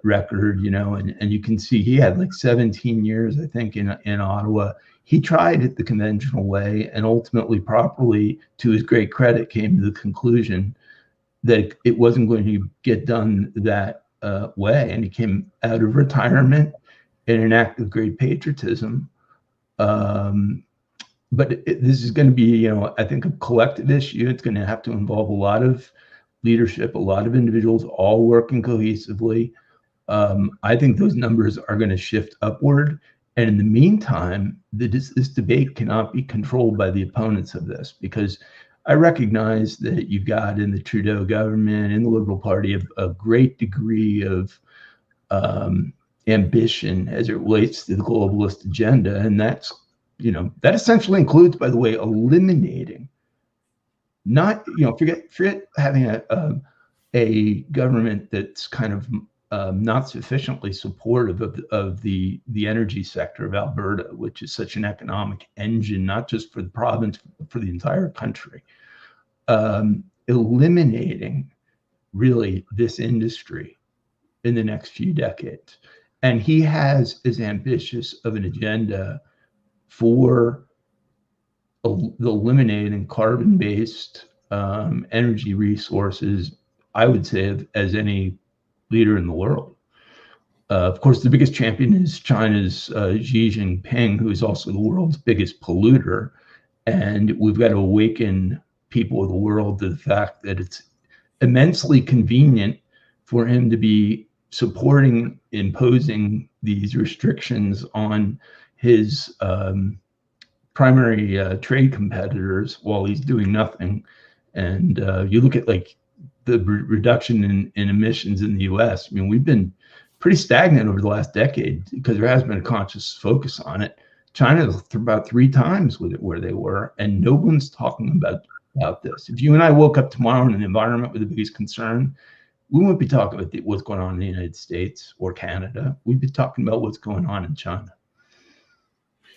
record, and you can see he had like 17 years, I think, in Ottawa. He tried it the conventional way, and ultimately, properly, to his great credit, came to the conclusion that it wasn't going to get done that way, and he came out of retirement in an act of great patriotism. But this is going to be, I think, a collective issue. It's going to have to involve a lot of leadership, a lot of individuals all working cohesively. I think those numbers are going to shift upward. And in the meantime, this debate cannot be controlled by the opponents of this, because I recognize that you've got in the Trudeau government, in the Liberal Party, a great degree of ambition as it relates to the globalist agenda. And that essentially includes, by the way, eliminating, not, forget having a government that's kind of not sufficiently supportive of the energy sector of Alberta, which is such an economic engine, not just for the province, but for the entire country. Eliminating really this industry in the next few decades. And he has as ambitious of an agenda for eliminating carbon-based energy resources, I would say, as any leader in the world. Of course, the biggest champion is China's Xi Jinping, who is also the world's biggest polluter. And we've got to awaken people of the world to the fact that it's immensely convenient for him to be supporting, imposing these restrictions on his primary trade competitors while he's doing nothing. And you look at like the reduction in emissions in the US. I mean, we've been pretty stagnant over the last decade because there has been a conscious focus on it. China's about 3 times with it where they were, and no one's talking about this. If you and I woke up tomorrow in an environment with the biggest concern, we wouldn't be talking about what's going on in the United States or Canada. We'd be talking about what's going on in China.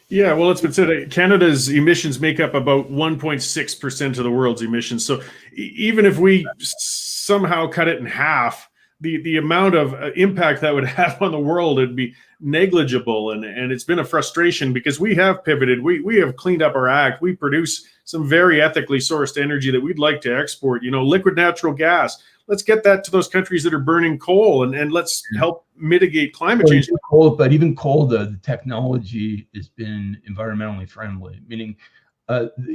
Yeah, well, it's been said Canada's emissions make up about 1.6% of the world's emissions. So even if we somehow cut it in half, the amount of impact that would have on the world would be negligible. And it's been a frustration because we have pivoted. We have cleaned up our act. We produce some very ethically sourced energy that we'd like to export, liquid natural gas. Let's get that to those countries that are burning coal, and let's help mitigate climate change.
But even coal, the technology has been environmentally friendly, meaning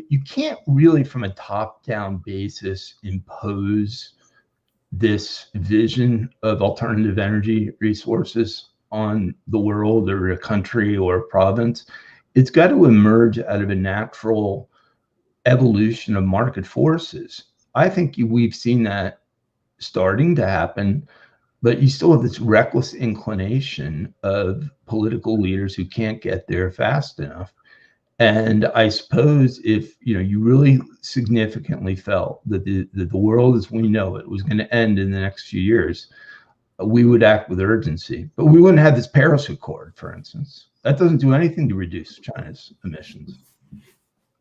you can't really, from a top-down basis, impose this vision of alternative energy resources on the world or a country or a province. It's got to emerge out of a natural evolution of market forces. I think we've seen that starting to happen, but you still have this reckless inclination of political leaders who can't get there fast enough. And I suppose if you really significantly felt that the world as we know it was going to end in the next few years, we would act with urgency. But we wouldn't have this Paris Accord, for instance. That doesn't do anything to reduce China's emissions,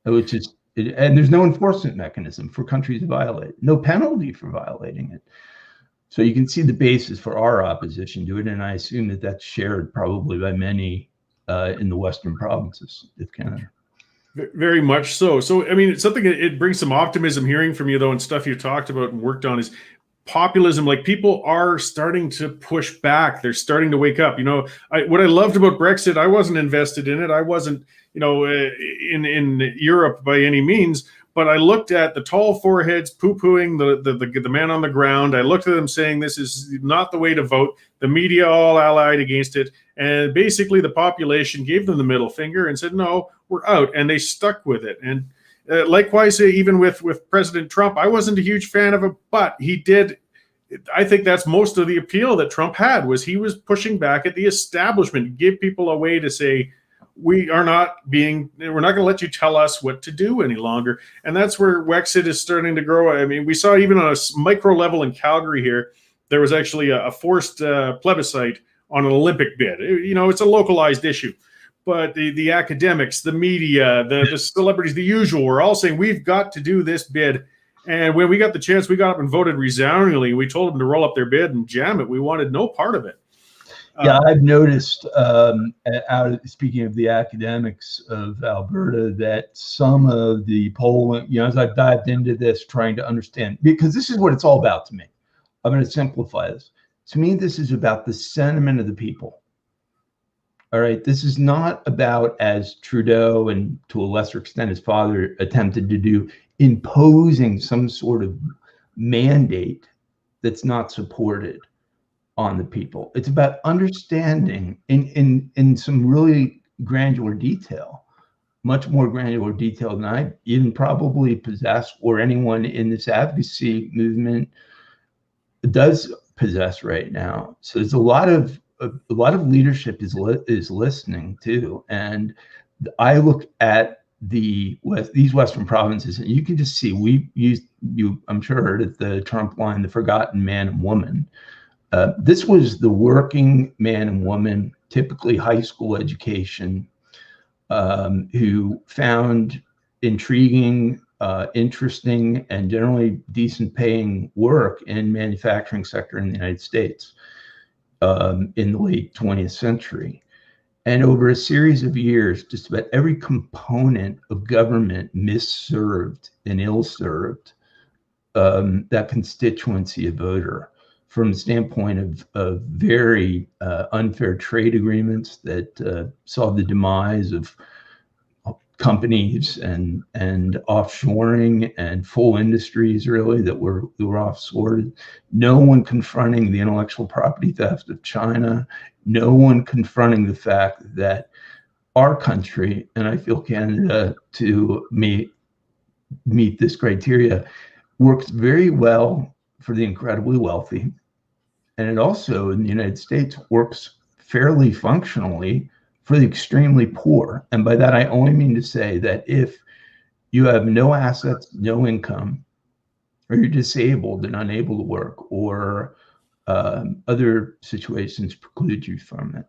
which is, and there's no enforcement mechanism for countries to violate, no penalty for violating it. So you can see the basis for our opposition to it, and I assume that that's shared probably by many in the Western provinces of Canada.
Very much so. So, I mean, it's something that it brings some optimism hearing from you, though, and stuff you talked about and worked on is populism. Like, people are starting to push back. They're starting to wake up. What I loved about Brexit, I wasn't invested in it. I wasn't, in Europe by any means. But I looked at the tall foreheads poo-pooing the man on the ground. I looked at them saying this is not the way to vote. The media all allied against it. And basically the population gave them the middle finger and said, no, we're out. And they stuck with it. And likewise, even with President Trump, I wasn't a huge fan of it, but he did I think that's most of the appeal that Trump had, was he was pushing back at the establishment, give people a way to say, we're not going to let you tell us what to do any longer. And that's where Wexit is starting to grow. I mean, we saw even on a micro level in Calgary here, there was actually a forced plebiscite on an Olympic bid. You know, it's a localized issue. But the academics, the media, the celebrities, the usual, were all saying, we've got to do this bid. And when we got the chance, we got up and voted resoundingly. We told them to roll up their bid and jam it. We wanted no part of it.
Yeah, I've noticed, speaking of the academics of Alberta, that some of the polling, you know, as I've dived into this, trying to understand, because this is what it's all about to me. I'm going to simplify this. To me, this is about the sentiment of the people. All right. This is not about, as Trudeau and to a lesser extent his father attempted to do, imposing some sort of mandate that's not supported on the people. It's about understanding in some really granular detail, much more granular detail than I even probably possess, or anyone in this advocacy movement does possess right now. So there's a lot of leadership is listening too. And I look at these Western provinces, and you can just see, I'm sure heard of the Trump line, the forgotten man and woman. This was the working man and woman, typically high school education, who found intriguing, interesting, and generally decent paying work in manufacturing sector in the United States in the late 20th century. And over a series of years, just about every component of government misserved and ill-served that constituency of voter, from the standpoint of very unfair trade agreements that saw the demise of companies and offshoring and full industries, really, that were offshored. No one confronting the intellectual property theft of China. No one confronting the fact that our country, and I feel Canada to meet this criteria, works very well for the incredibly wealthy. And it also, in the United States, works fairly functionally for the extremely poor. And by that, I only mean to say that if you have no assets, no income, or you're disabled and unable to work, or other situations preclude you from it,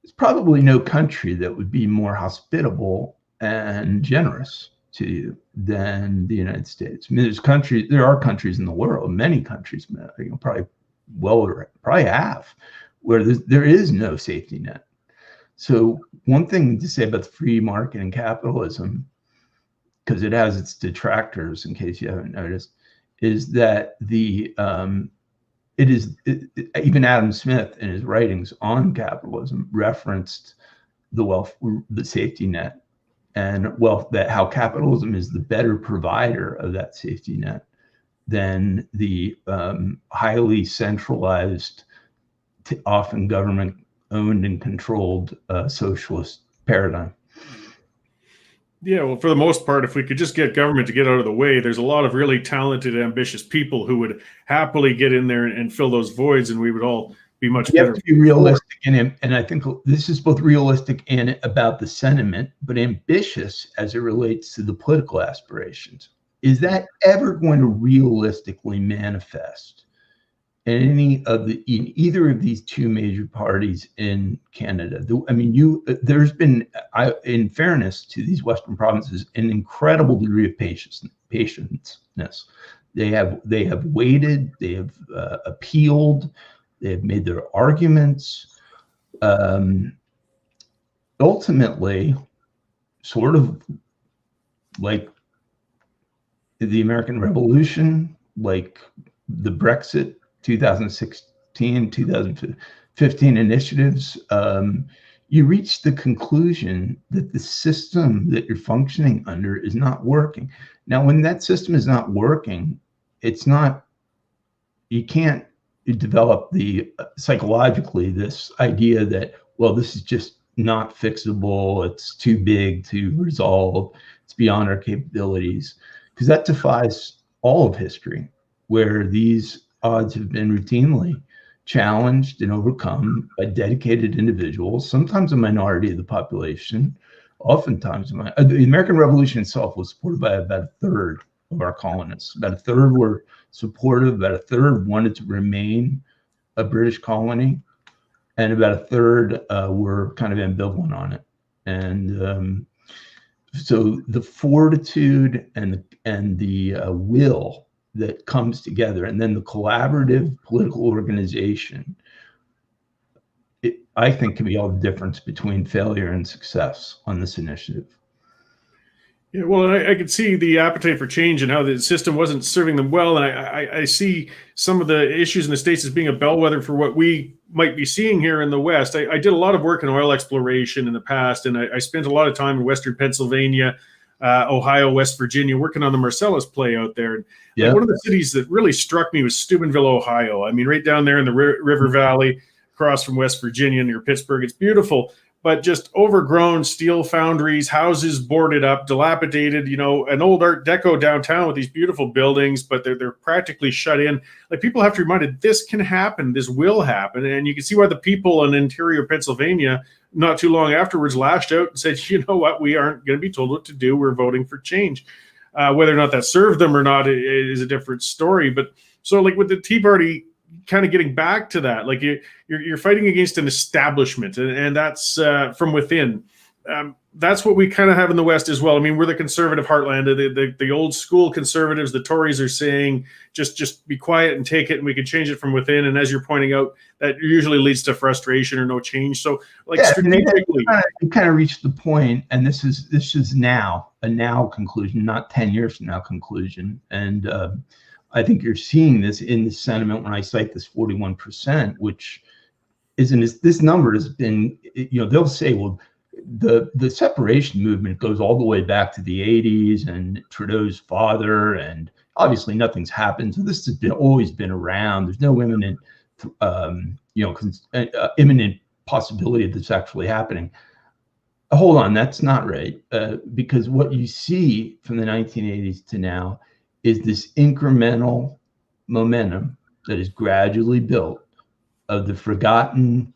there's probably no country that would be more hospitable and generous to you than the United States. I mean, there are countries in the world, many countries, you know, probably half, where there is no safety net. So one thing to say about the free market and capitalism, because it has its detractors, in case you haven't noticed, is that even Adam Smith in his writings on capitalism referenced the safety net, and how capitalism is the better provider of that safety net than the highly centralized, often government owned and controlled socialist paradigm.
Yeah, well, for the most part, if we could just get government to get out of the way, there's a lot of really talented, ambitious people who would happily get in there and fill those voids, and we would all be much better.
You have to be realistic, and I think this is both realistic and about the sentiment, but ambitious as it relates to the political aspirations. Is that ever going to realistically manifest in either of these two major parties in Canada? I mean, there's been, in fairness to these Western provinces, an incredible degree of patience. They have waited. They have appealed. They have made their arguments. Ultimately, sort of like the American Revolution, like the Brexit 2016, 2015 initiatives, you reach the conclusion that the system that you're functioning under is not working. Now, when that system is not working, you can't develop psychologically this idea that, well, this is just not fixable, it's too big to resolve, it's beyond our capabilities, because that defies all of history, where these odds have been routinely challenged and overcome by dedicated individuals, sometimes a minority of the population, oftentimes the American Revolution itself was supported by about a third of our colonists. About a third were supportive, about a third wanted to remain a British colony, and about a third were kind of ambivalent on it. And so the fortitude and the will that comes together, and then the collaborative political organization, I think can be all the difference between failure and success on this initiative.
Yeah, well, I could see the appetite for change and how the system wasn't serving them well. And I see some of the issues in the States as being a bellwether for what we might be seeing here in the West. I did a lot of work in oil exploration in the past, and I spent a lot of time in Western Pennsylvania, Ohio, West Virginia, working on the Marcellus play out there. And like one of the cities that really struck me was Steubenville, Ohio. I mean, right down there in the River Valley, across from West Virginia near Pittsburgh. It's beautiful, but just overgrown steel foundries, houses boarded up, dilapidated, an old Art Deco downtown with these beautiful buildings, but they're practically shut in. Like, people have to be reminded this can happen, this will happen. And you can see why the people in interior Pennsylvania not too long afterwards lashed out and said, you know what, we aren't going to be told what to do. We're voting for change. Whether or not that served them or not is a different story. But so like with the Tea Party, kind of getting back to that, like you're fighting against an establishment, and that's from within. That's what we kind of have in the West as well. I mean, we're the conservative heartland. The old school conservatives, the Tories, are saying just be quiet and take it, and we can change it from within. And as you're pointing out, that usually leads to frustration or no change. So, like, strategically,
you kind of reached the point, and this is now a conclusion, not 10 years from now conclusion. And I think you're seeing this in the sentiment when I cite this 41%, which this number has been, they'll say, well, the separation movement goes all the way back to the 80s and Trudeau's father, and obviously nothing's happened. So this has always been around. There's no imminent, imminent possibility of this actually happening. Hold on, that's not right, because what you see from the 1980s to now is this incremental momentum that is gradually built of the forgotten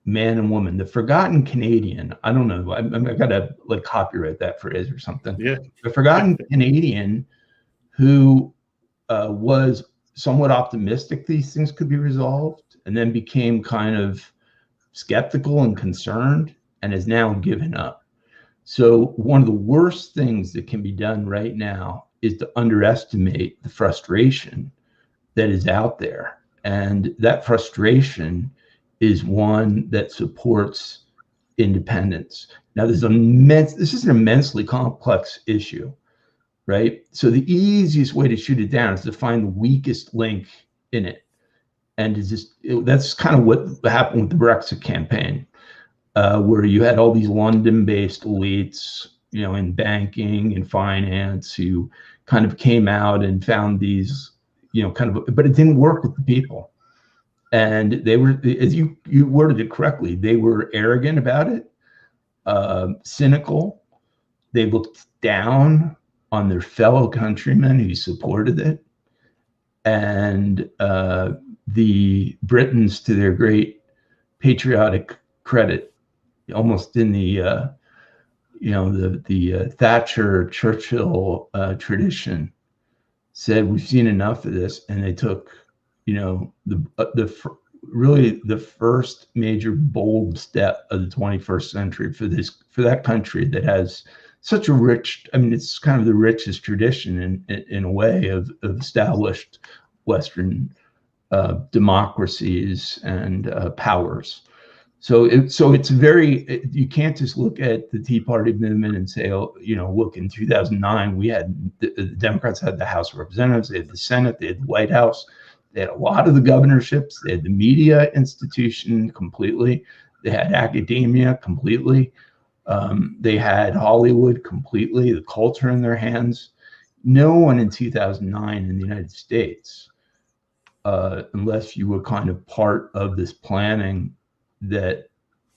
man and woman, the forgotten Canadian. I don't know. I got to like copyright that phrase or something.
Yeah.
The forgotten Canadian who was somewhat optimistic these things could be resolved, and then became kind of skeptical and concerned, and has now given up. So one of the worst things that can be done right now is to underestimate the frustration that is out there. And that frustration is one that supports independence. Now, this is an immensely complex issue, right? So the easiest way to shoot it down is to find the weakest link in it. And that's kind of what happened with the Brexit campaign, where you had all these London-based elites, in banking and finance, who kind of came out and found these, but it didn't work with the people. And they were, as you worded it correctly, they were arrogant about it, cynical. They looked down on their fellow countrymen who supported it. And the Britons, to their great patriotic credit, almost in the Thatcher Churchill tradition, said, we've seen enough of this. And they took, really the first major bold step of the 21st century for that country that has such a rich, it's kind of the richest tradition in a way of established Western democracies and powers. So it's you can't just look at the Tea Party movement and say, look, in 2009, the Democrats had the House of Representatives, they had the Senate, they had the White House, they had a lot of the governorships, they had the media institution completely, they had academia completely, they had Hollywood completely, the culture in their hands. No one in 2009 in the United States, unless you were kind of part of this planning that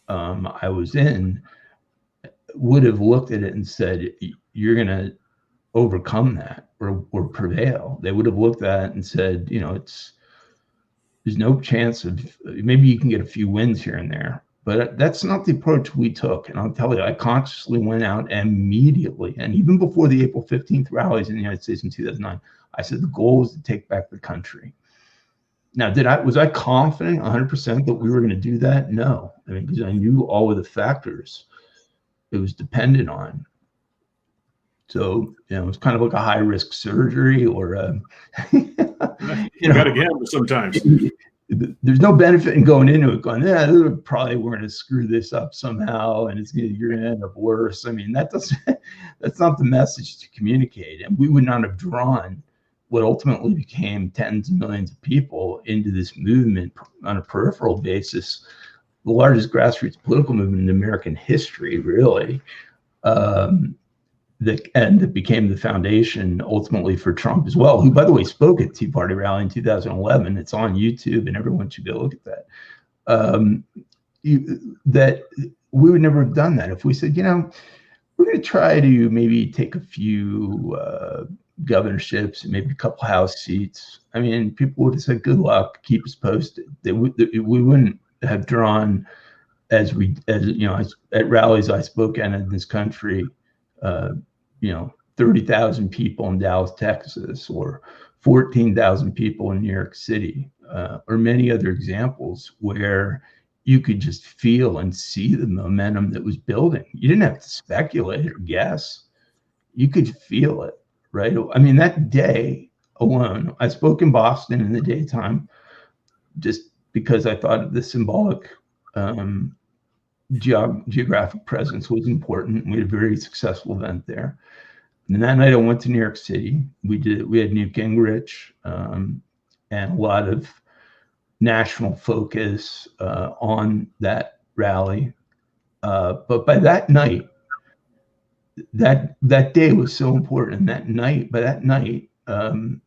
I was in, would have looked at it and said, you're going to overcome that or prevail. They would have looked at it and said, There's no chance of, maybe you can get a few wins here and there, but that's not the approach we took. And I'll tell you, I consciously went out immediately, and even before the April 15th rallies in the United States in 2009, I said the goal was to take back the country. Now, was I confident 100% that we were going to do that? No. I mean, because I knew all of the factors it was dependent on. So, it was kind of like a high risk surgery, or
you got to gamble sometimes.
There's no benefit in going into it going, yeah, probably we're going to screw this up somehow, and you're going to end up worse. I mean, that's not the message to communicate. And we would not have drawn what ultimately became tens of millions of people into this movement on a peripheral basis, the largest grassroots political movement in American history, really. That became the foundation ultimately for Trump as well, who, by the way, spoke at Tea Party rally in 2011. It's on YouTube, and everyone should go look at that. That we would never have done that if we said, we're going to try to maybe take a few governorships and maybe a couple House seats. I mean, people would have said, good luck, keep us posted. We wouldn't have drawn, as at rallies I spoke at in this country, 30,000 people in Dallas, Texas, or 14,000 people in New York City, or many other examples where you could just feel and see the momentum that was building. You didn't have to speculate or guess. You could feel it, right? I mean, that day alone, I spoke in Boston in the daytime just because I thought the symbolic geographic presence was important. We had a very successful event there. And that night I went to New York City. We had Newt Gingrich and a lot of national focus on that rally. But by that night, that day was so important. And by that night,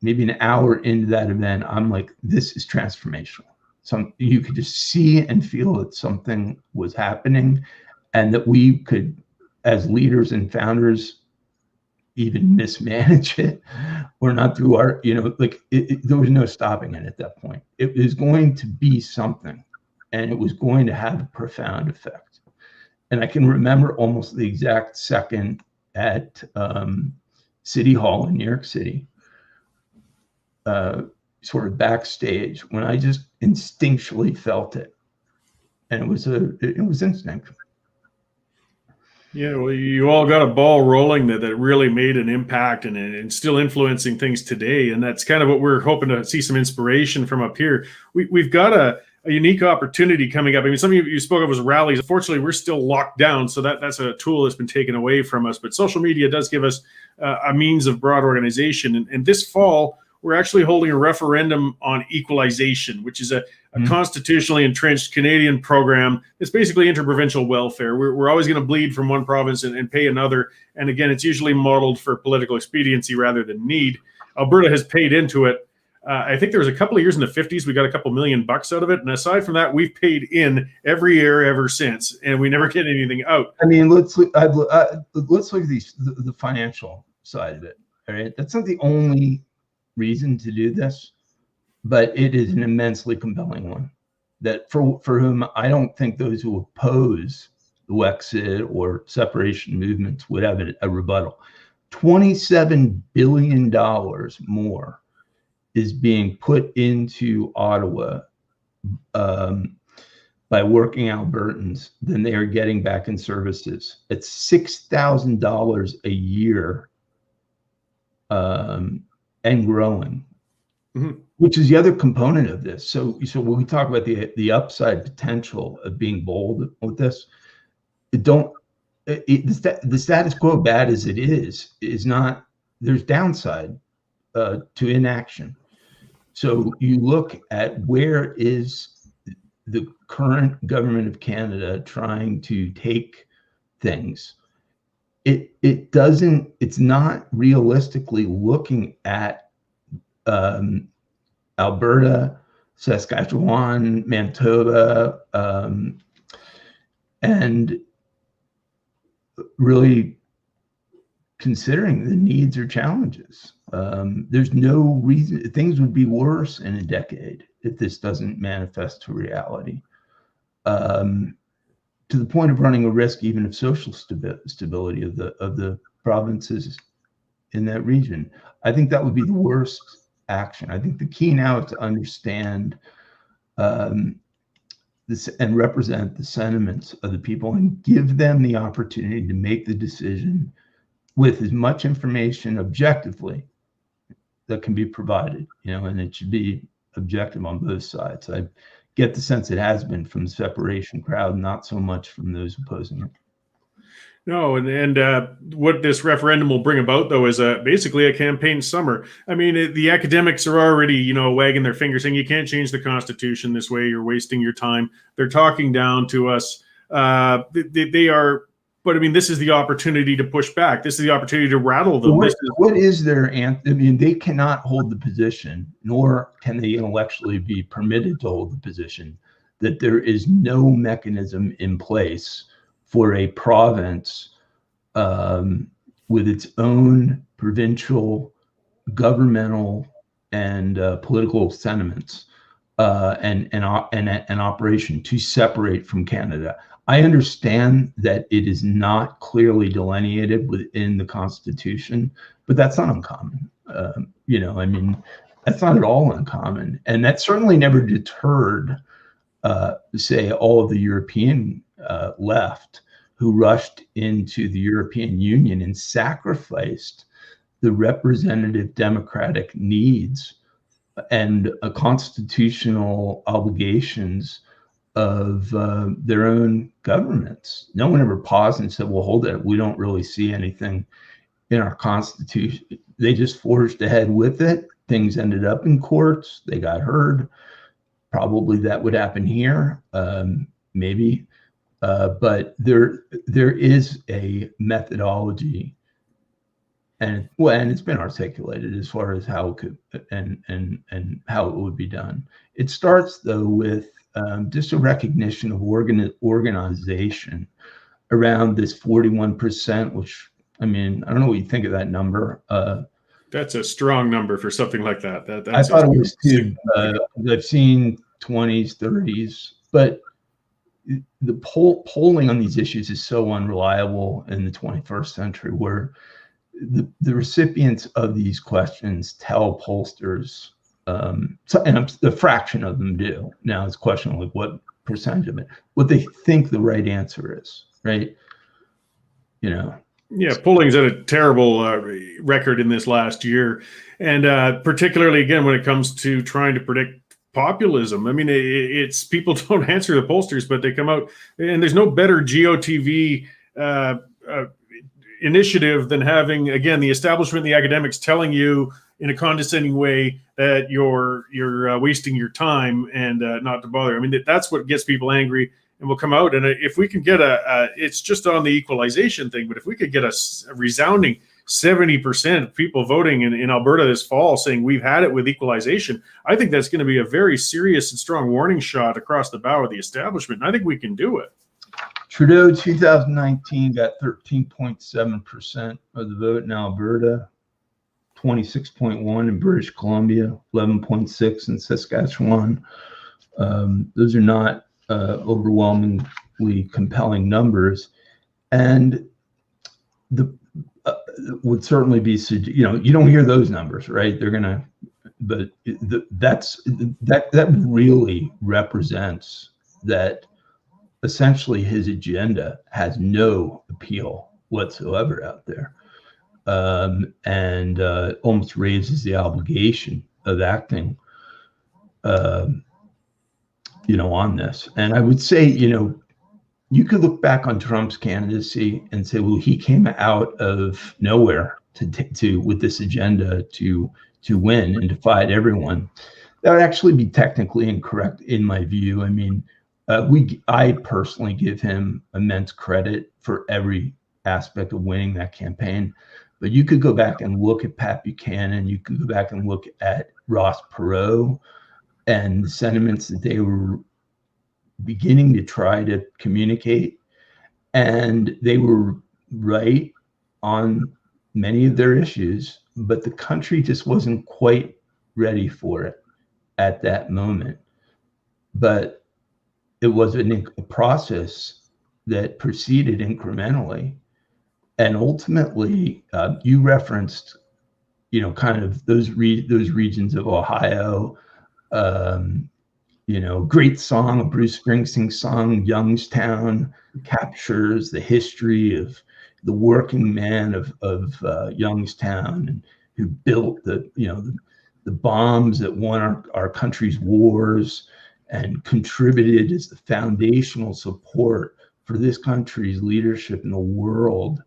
maybe an hour into that event, I'm like, this is transformational. You could just see and feel that something was happening, and that we could, as leaders and founders, even mismanage it or not through our, there was no stopping it at that point. It was going to be something, and it was going to have a profound effect. And I can remember almost the exact second at City Hall in New York City, sort of backstage, when I just instinctually felt it, and it was instinct.
Yeah, well, you all got a ball rolling that really made an impact and still influencing things today, and that's kind of what we're hoping to see, some inspiration from up here. We've got a unique opportunity coming up. I mean, some of you spoke of as rallies. Unfortunately, we're still locked down, so that's a tool that's been taken away from us. But social media does give us a means of broad organization, and this fall, we're actually holding a referendum on equalization, which is a constitutionally entrenched Canadian program. It's basically interprovincial welfare. We're always going to bleed from one province and pay another. And again, it's usually modeled for political expediency rather than need. Alberta has paid into it. I think there was a couple of years in the 50s, we got a couple $1 million out of it. And aside from that, we've paid in every year ever since, and we never get anything out.
I mean, let's look at the financial side of it. All right. That's not the only reason to do this, but it is an immensely compelling one, that for whom I don't think those who oppose the Wexit or separation movements would have a rebuttal. $27 billion more is being put into Ottawa by working Albertans than they are getting back in services. It's $6,000 a year and growing, which is the other component of this. So when we talk about the upside potential of being bold with this, the status quo, bad as it is not. There's downside to inaction. So you look at where is the current government of Canada trying to take things. It's not realistically looking at Alberta, Saskatchewan, Manitoba, and really considering the needs or challenges. There's no reason things would be worse in a decade if this doesn't manifest to reality, to the point of running a risk even of social stability of the provinces in that region. I think that would be the worst action. I think the key now is to understand this and represent the sentiments of the people and give them the opportunity to make the decision with as much information objectively that can be provided, and it should be objective on both sides. I get the sense it has been from the separation crowd, not so much from those opposing it.
No, and what this referendum will bring about, though, is basically a campaign summer. I mean, the academics are already, wagging their fingers saying you can't change the Constitution this way. You're wasting your time. They're talking down to us. They are, but I mean, this is the opportunity to push back. This is the opportunity to rattle them.
What is their answer? I mean, they cannot hold the position, nor can they intellectually be permitted to hold the position that there is no mechanism in place for a province with its own provincial, governmental, and political sentiments and operation to separate from Canada. I understand that it is not clearly delineated within the Constitution, but that's not uncommon. I mean, that's not at all uncommon, and that certainly never deterred, say, all of the European left who rushed into the European Union and sacrificed the representative democratic needs and constitutional obligations of their own governments. No one ever paused and said, well, hold it, we don't really see anything in our Constitution. They just forged ahead with it. Things ended up in courts. They got heard. Probably that would happen here, maybe. But there is a methodology, and it's been articulated as far as how it could and how it would be done. It starts though with just a recognition of organization around this 41%, which, I mean, I don't know what you think of that number.
That's a strong number for something like that.
I thought it was too. I've seen 20s, 30s, but the polling on these issues is so unreliable in the 21st century, where the recipients of these questions tell pollsters, and the fraction of them do. Now it's a question of like what percentage of it, what they think the right answer is, right?
Yeah, polling's at a terrible record in this last year, and particularly again when it comes to trying to predict populism. I mean, it's people don't answer the pollsters, but they come out, and there's no better GOTV initiative than having, again, the establishment, the academics telling you in a condescending way that you're wasting your time and not to bother. I mean, that's what gets people angry and will come out. And if we can get it's just on the equalization thing, but if we could get a resounding 70% of people voting in Alberta this fall saying we've had it with equalization, I think that's going to be a very serious and strong warning shot across the bow of the establishment. And I think we can do it.
Trudeau 2019 got 13.7% of the vote in Alberta, 26.1 in British Columbia, 11.6 in Saskatchewan. Those are not overwhelmingly compelling numbers, and would certainly be, you don't hear those numbers, right? They're gonna, but that really represents that essentially his agenda has no appeal whatsoever out there, and almost raises the obligation of acting, on this. And I would say, you could look back on Trump's candidacy and say, well, he came out of nowhere to with this agenda to win and defied everyone. That would actually be technically incorrect in my view. I mean, I personally give him immense credit for every aspect of winning that campaign. But you could go back and look at Pat Buchanan. You could go back and look at Ross Perot and the sentiments that they were beginning to try to communicate. And they were right on many of their issues, but the country just wasn't quite ready for it. at that moment. But it was a process that proceeded incrementally. And ultimately, you referenced, kind of those regions of Ohio. Great song, Bruce Springsteen song, Youngstown, captures the history of the working man of Youngstown, and who built the bombs that won our country's wars and contributed as the foundational support for this country's leadership in the world,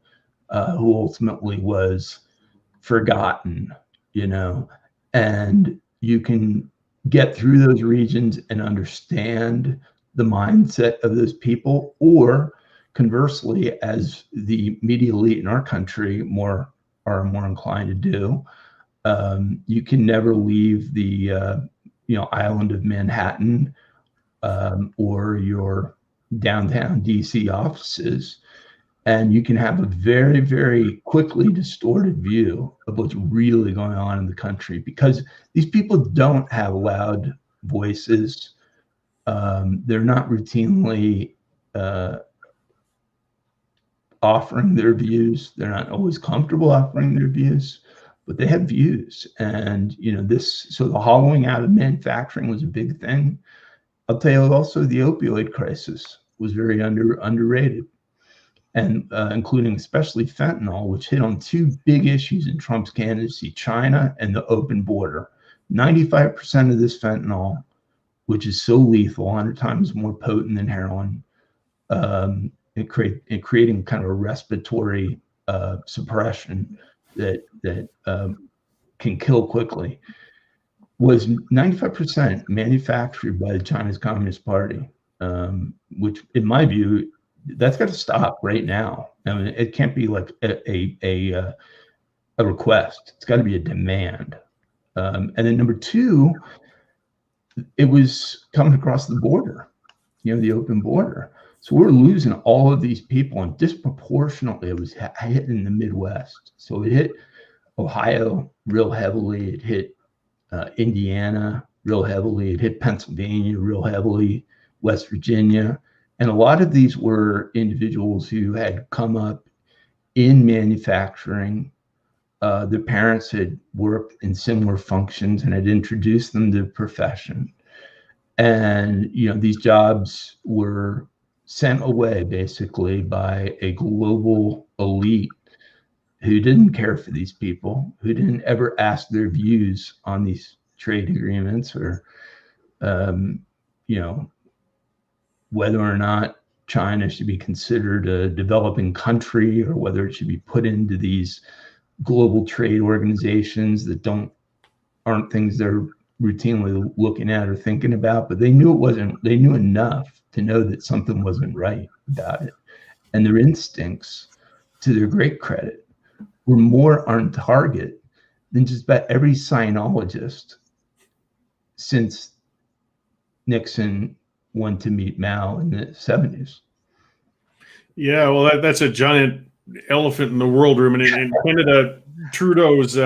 who ultimately was forgotten, and you can get through those regions and understand the mindset of those people, or conversely, as the media elite in our country are more inclined to do, you can never leave the island of Manhattan, or your downtown DC offices, and you can have a very, very quickly distorted view of what's really going on in the country, because these people don't have loud voices. They're not routinely offering their views. They're not always comfortable offering their views, but they have views. And so the hollowing out of manufacturing was a big thing. I'll tell you also, the opioid crisis was very underrated. And including especially fentanyl, which hit on two big issues in Trump's candidacy: China and the open border. 95% of this fentanyl, which is so lethal, 100 times more potent than heroin, creating kind of a respiratory suppression that can kill quickly, was 95% manufactured by the Chinese Communist Party, which, in my view, that's got to stop right now. I mean, it can't be like a request. It's got to be a demand. And then number two, it was coming across the border, the open border. So we're losing all of these people, and disproportionately, it was hitting the Midwest. So it hit Ohio real heavily. It hit Indiana real heavily. It hit Pennsylvania real heavily, West Virginia. And a lot of these were individuals who had come up in manufacturing. Their parents had worked in similar functions and had introduced them to the profession. And, these jobs were sent away basically by a global elite who didn't care for these people, who didn't ever ask their views on these trade agreements, or, whether or not China should be considered a developing country, or whether it should be put into these global trade organizations that aren't things they're routinely looking at or thinking about. But they knew enough to know that something wasn't right about it. And their instincts, to their great credit, were more on target than just about every Scientologist since Nixon went to meet Mao in the 70s.
Yeah, well, that's a giant elephant in the world room. And in Canada, Trudeau's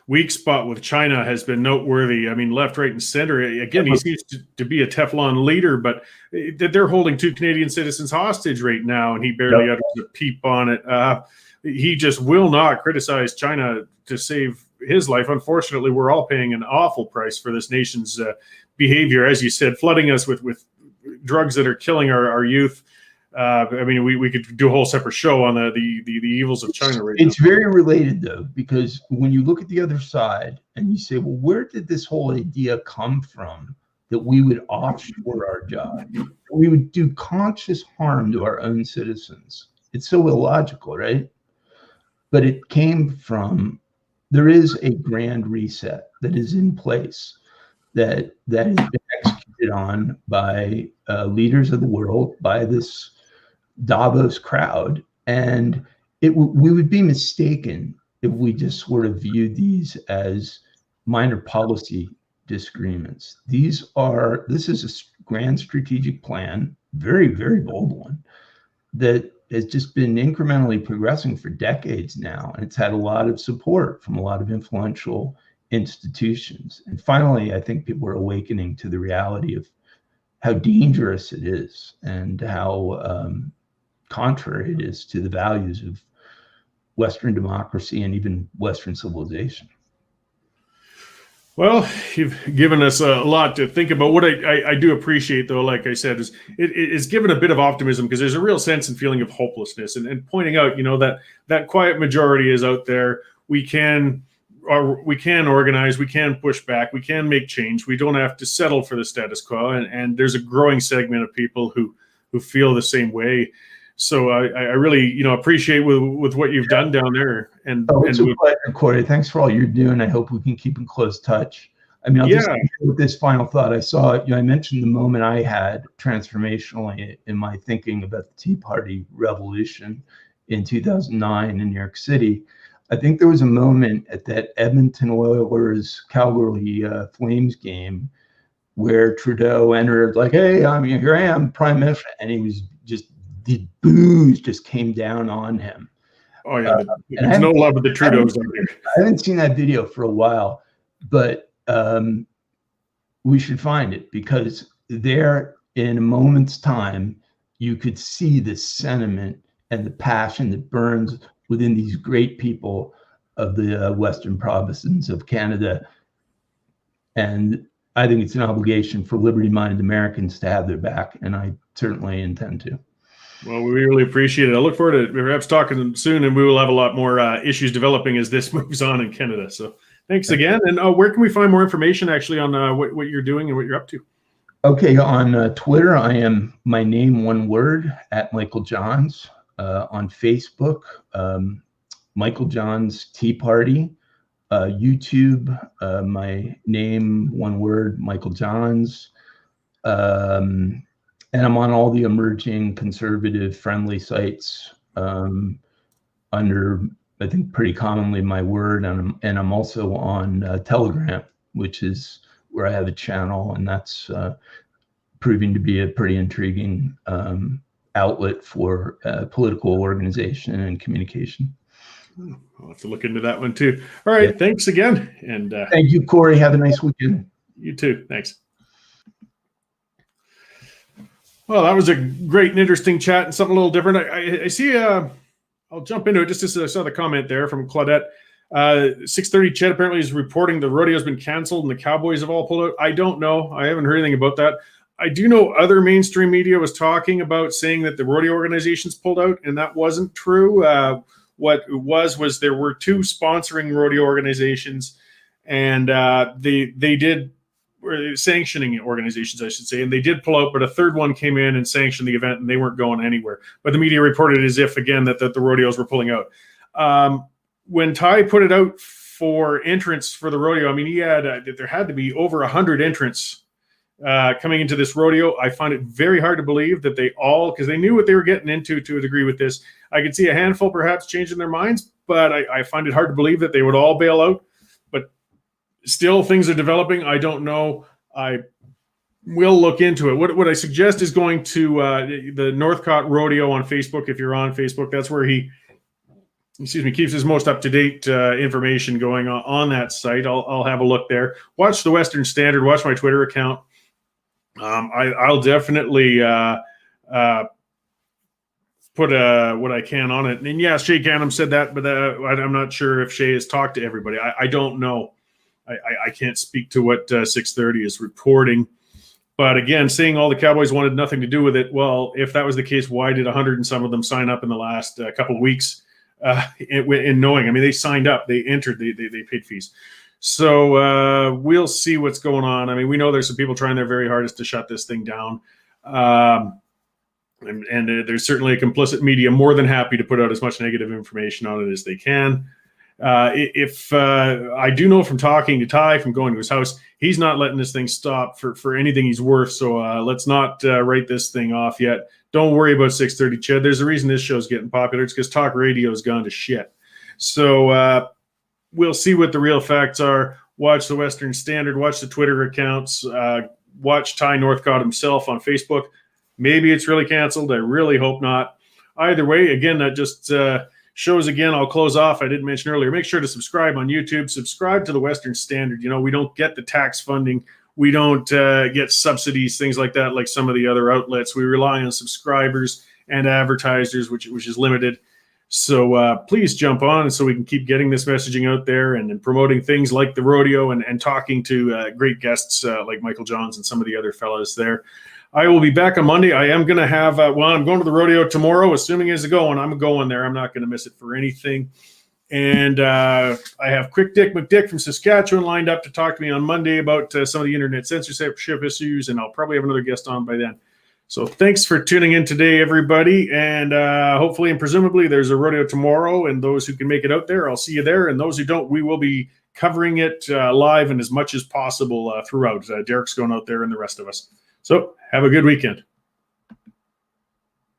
weak spot with China has been noteworthy. I mean, left, right, and center. Again, he seems to be a Teflon leader, but they're holding 2 Canadian citizens hostage right now, and he barely utters a peep on it. He just will not criticize China to save his life. Unfortunately, we're all paying an awful price for this nation's behavior, as you said, flooding us with drugs that are killing our youth. I mean, we could do a whole separate show on the evils of China right now. It's
very related, though, because when you look at the other side and you say, well, where did this whole idea come from that we would offshore our job? We would do conscious harm to our own citizens. It's so illogical, right? But it came from, there is a grand reset that is in place that has been executed on by leaders of the world, by this Davos crowd. And we would be mistaken if we just sort of viewed these as minor policy disagreements. This is a grand strategic plan, very, very bold one, that has just been incrementally progressing for decades now. And it's had a lot of support from a lot of influential institutions. And finally, I think people are awakening to the reality of how dangerous it is and how contrary it is to the values of Western democracy and even Western civilization.
Well, you've given us a lot to think about. What I do appreciate, though, like I said, is it's given a bit of optimism, because there's a real sense and feeling of hopelessness, and pointing out, that quiet majority is out there. We can organize, we can push back, we can make change. We don't have to settle for the status quo, and there's a growing segment of people who feel the same way. So I really, appreciate with what you've done down there. And
it's a pleasure, Cory. Thanks for all you're doing. I hope we can keep in close touch. I mean, I'll just with this final thought. I saw, I mentioned the moment I had transformationally in my thinking about the Tea Party revolution in 2009 in New York City. I think there was a moment at that Edmonton Oilers Calgary Flames game where Trudeau entered like, "Hey, here I am, Prime Minister," and he was just, the booze just came down on him.
Oh yeah, there's no love of the Trudeaus out here.
I haven't seen that video for a while, but we should find it, because there, in a moment's time, you could see the sentiment and the passion that burns within these great people of the Western provinces of Canada. And I think it's an obligation for liberty-minded Americans to have their back, and I certainly intend to.
Well, we really appreciate it. I look forward to perhaps talking soon, and we will have a lot more issues developing as this moves on in Canada. So thanks again. And where can we find more information actually on what you're doing and what you're up to?
Okay, on Twitter, I am my name, one word, at Michael Johns. On Facebook, Michael Johns Tea Party. YouTube, my name, one word, Michael Johns. And I'm on all the emerging conservative friendly sites under, I think, pretty commonly my word. And I'm also on Telegram, which is where I have a channel, and that's proving to be a pretty intriguing outlet for political organization and communication.
I'll have to look into that one too. All right. Yeah. Thanks again. And
thank you, Cory. Have a nice weekend.
You too. Thanks. Well, that was a great and interesting chat, and something a little different. I see, I'll jump into it just as I saw the comment there from Claudette. 6:30 Chet apparently is reporting the rodeo's been canceled and the Cowboys have all pulled out. I don't know. I haven't heard anything about that. I do know other mainstream media was talking about saying that the rodeo organizations pulled out, and that wasn't true. What it was there were two sponsoring rodeo organizations, and they did sanctioning organizations, I should say, and they did pull out, but a third one came in and sanctioned the event, and they weren't going anywhere. But the media reported as if, again, that the rodeos were pulling out. When Ty put it out for entrance for the rodeo, I mean, he had there had to be over 100 entrants coming into this rodeo. I find it very hard to believe that they all, because they knew what they were getting into to a degree with this. I could see a handful perhaps changing their minds, but I find it hard to believe that they would all bail out. But still, things are developing. I don't know. I will look into it. What I suggest is going to the Northcott Rodeo on Facebook. If you're on Facebook, that's where he keeps his most up-to-date information going on that site. I'll have a look there. Watch the Western Standard. Watch my Twitter account. I'll definitely put what I can on it. And yeah, Shay Canham said that, but I'm not sure if Shay has talked to everybody. I don't know. I can't speak to what 6:30 is reporting. But again, saying all the Cowboys wanted nothing to do with it. Well, if that was the case, why did 100 and some of them sign up in the last couple of weeks? In knowing, I mean, they signed up, they entered, they paid fees. So we'll see what's going on. I mean, we know there's some people trying their very hardest to shut this thing down. And there's certainly a complicit media more than happy to put out as much negative information on it as they can. If I do know from talking to Ty, from going to his house, he's not letting this thing stop for anything he's worth. So let's not write this thing off yet. Don't worry about 6:30 Ched. There's a reason this show's getting popular. It's because talk radio has gone to shit. So we'll see what the real facts are. Watch the Western Standard. Watch the Twitter accounts. Watch Ty Northcott himself on Facebook. Maybe it's really canceled. I really hope not. Either way, again, that just shows again, I'll close off. I didn't mention earlier, make sure to subscribe on YouTube, subscribe to the Western Standard. You know, we don't get the tax funding. We don't get subsidies, things like that, like some of the other outlets. We rely on subscribers and advertisers, which is limited. So please jump on so we can keep getting this messaging out there and promoting things like the rodeo and talking to great guests like Michael Johns and some of the other fellows there. I will be back on Monday. I am going to have, I'm going to the rodeo tomorrow, assuming it's going. I'm going there. I'm not going to miss it for anything. And I have Quick Dick McDick from Saskatchewan lined up to talk to me on Monday about some of the internet censorship issues, and I'll probably have another guest on by then. So thanks for tuning in today, everybody. And hopefully and presumably there's a rodeo tomorrow, and those who can make it out there, I'll see you there. And those who don't, we will be covering it live and as much as possible throughout. Derek's going out there and the rest of us. So have a good weekend.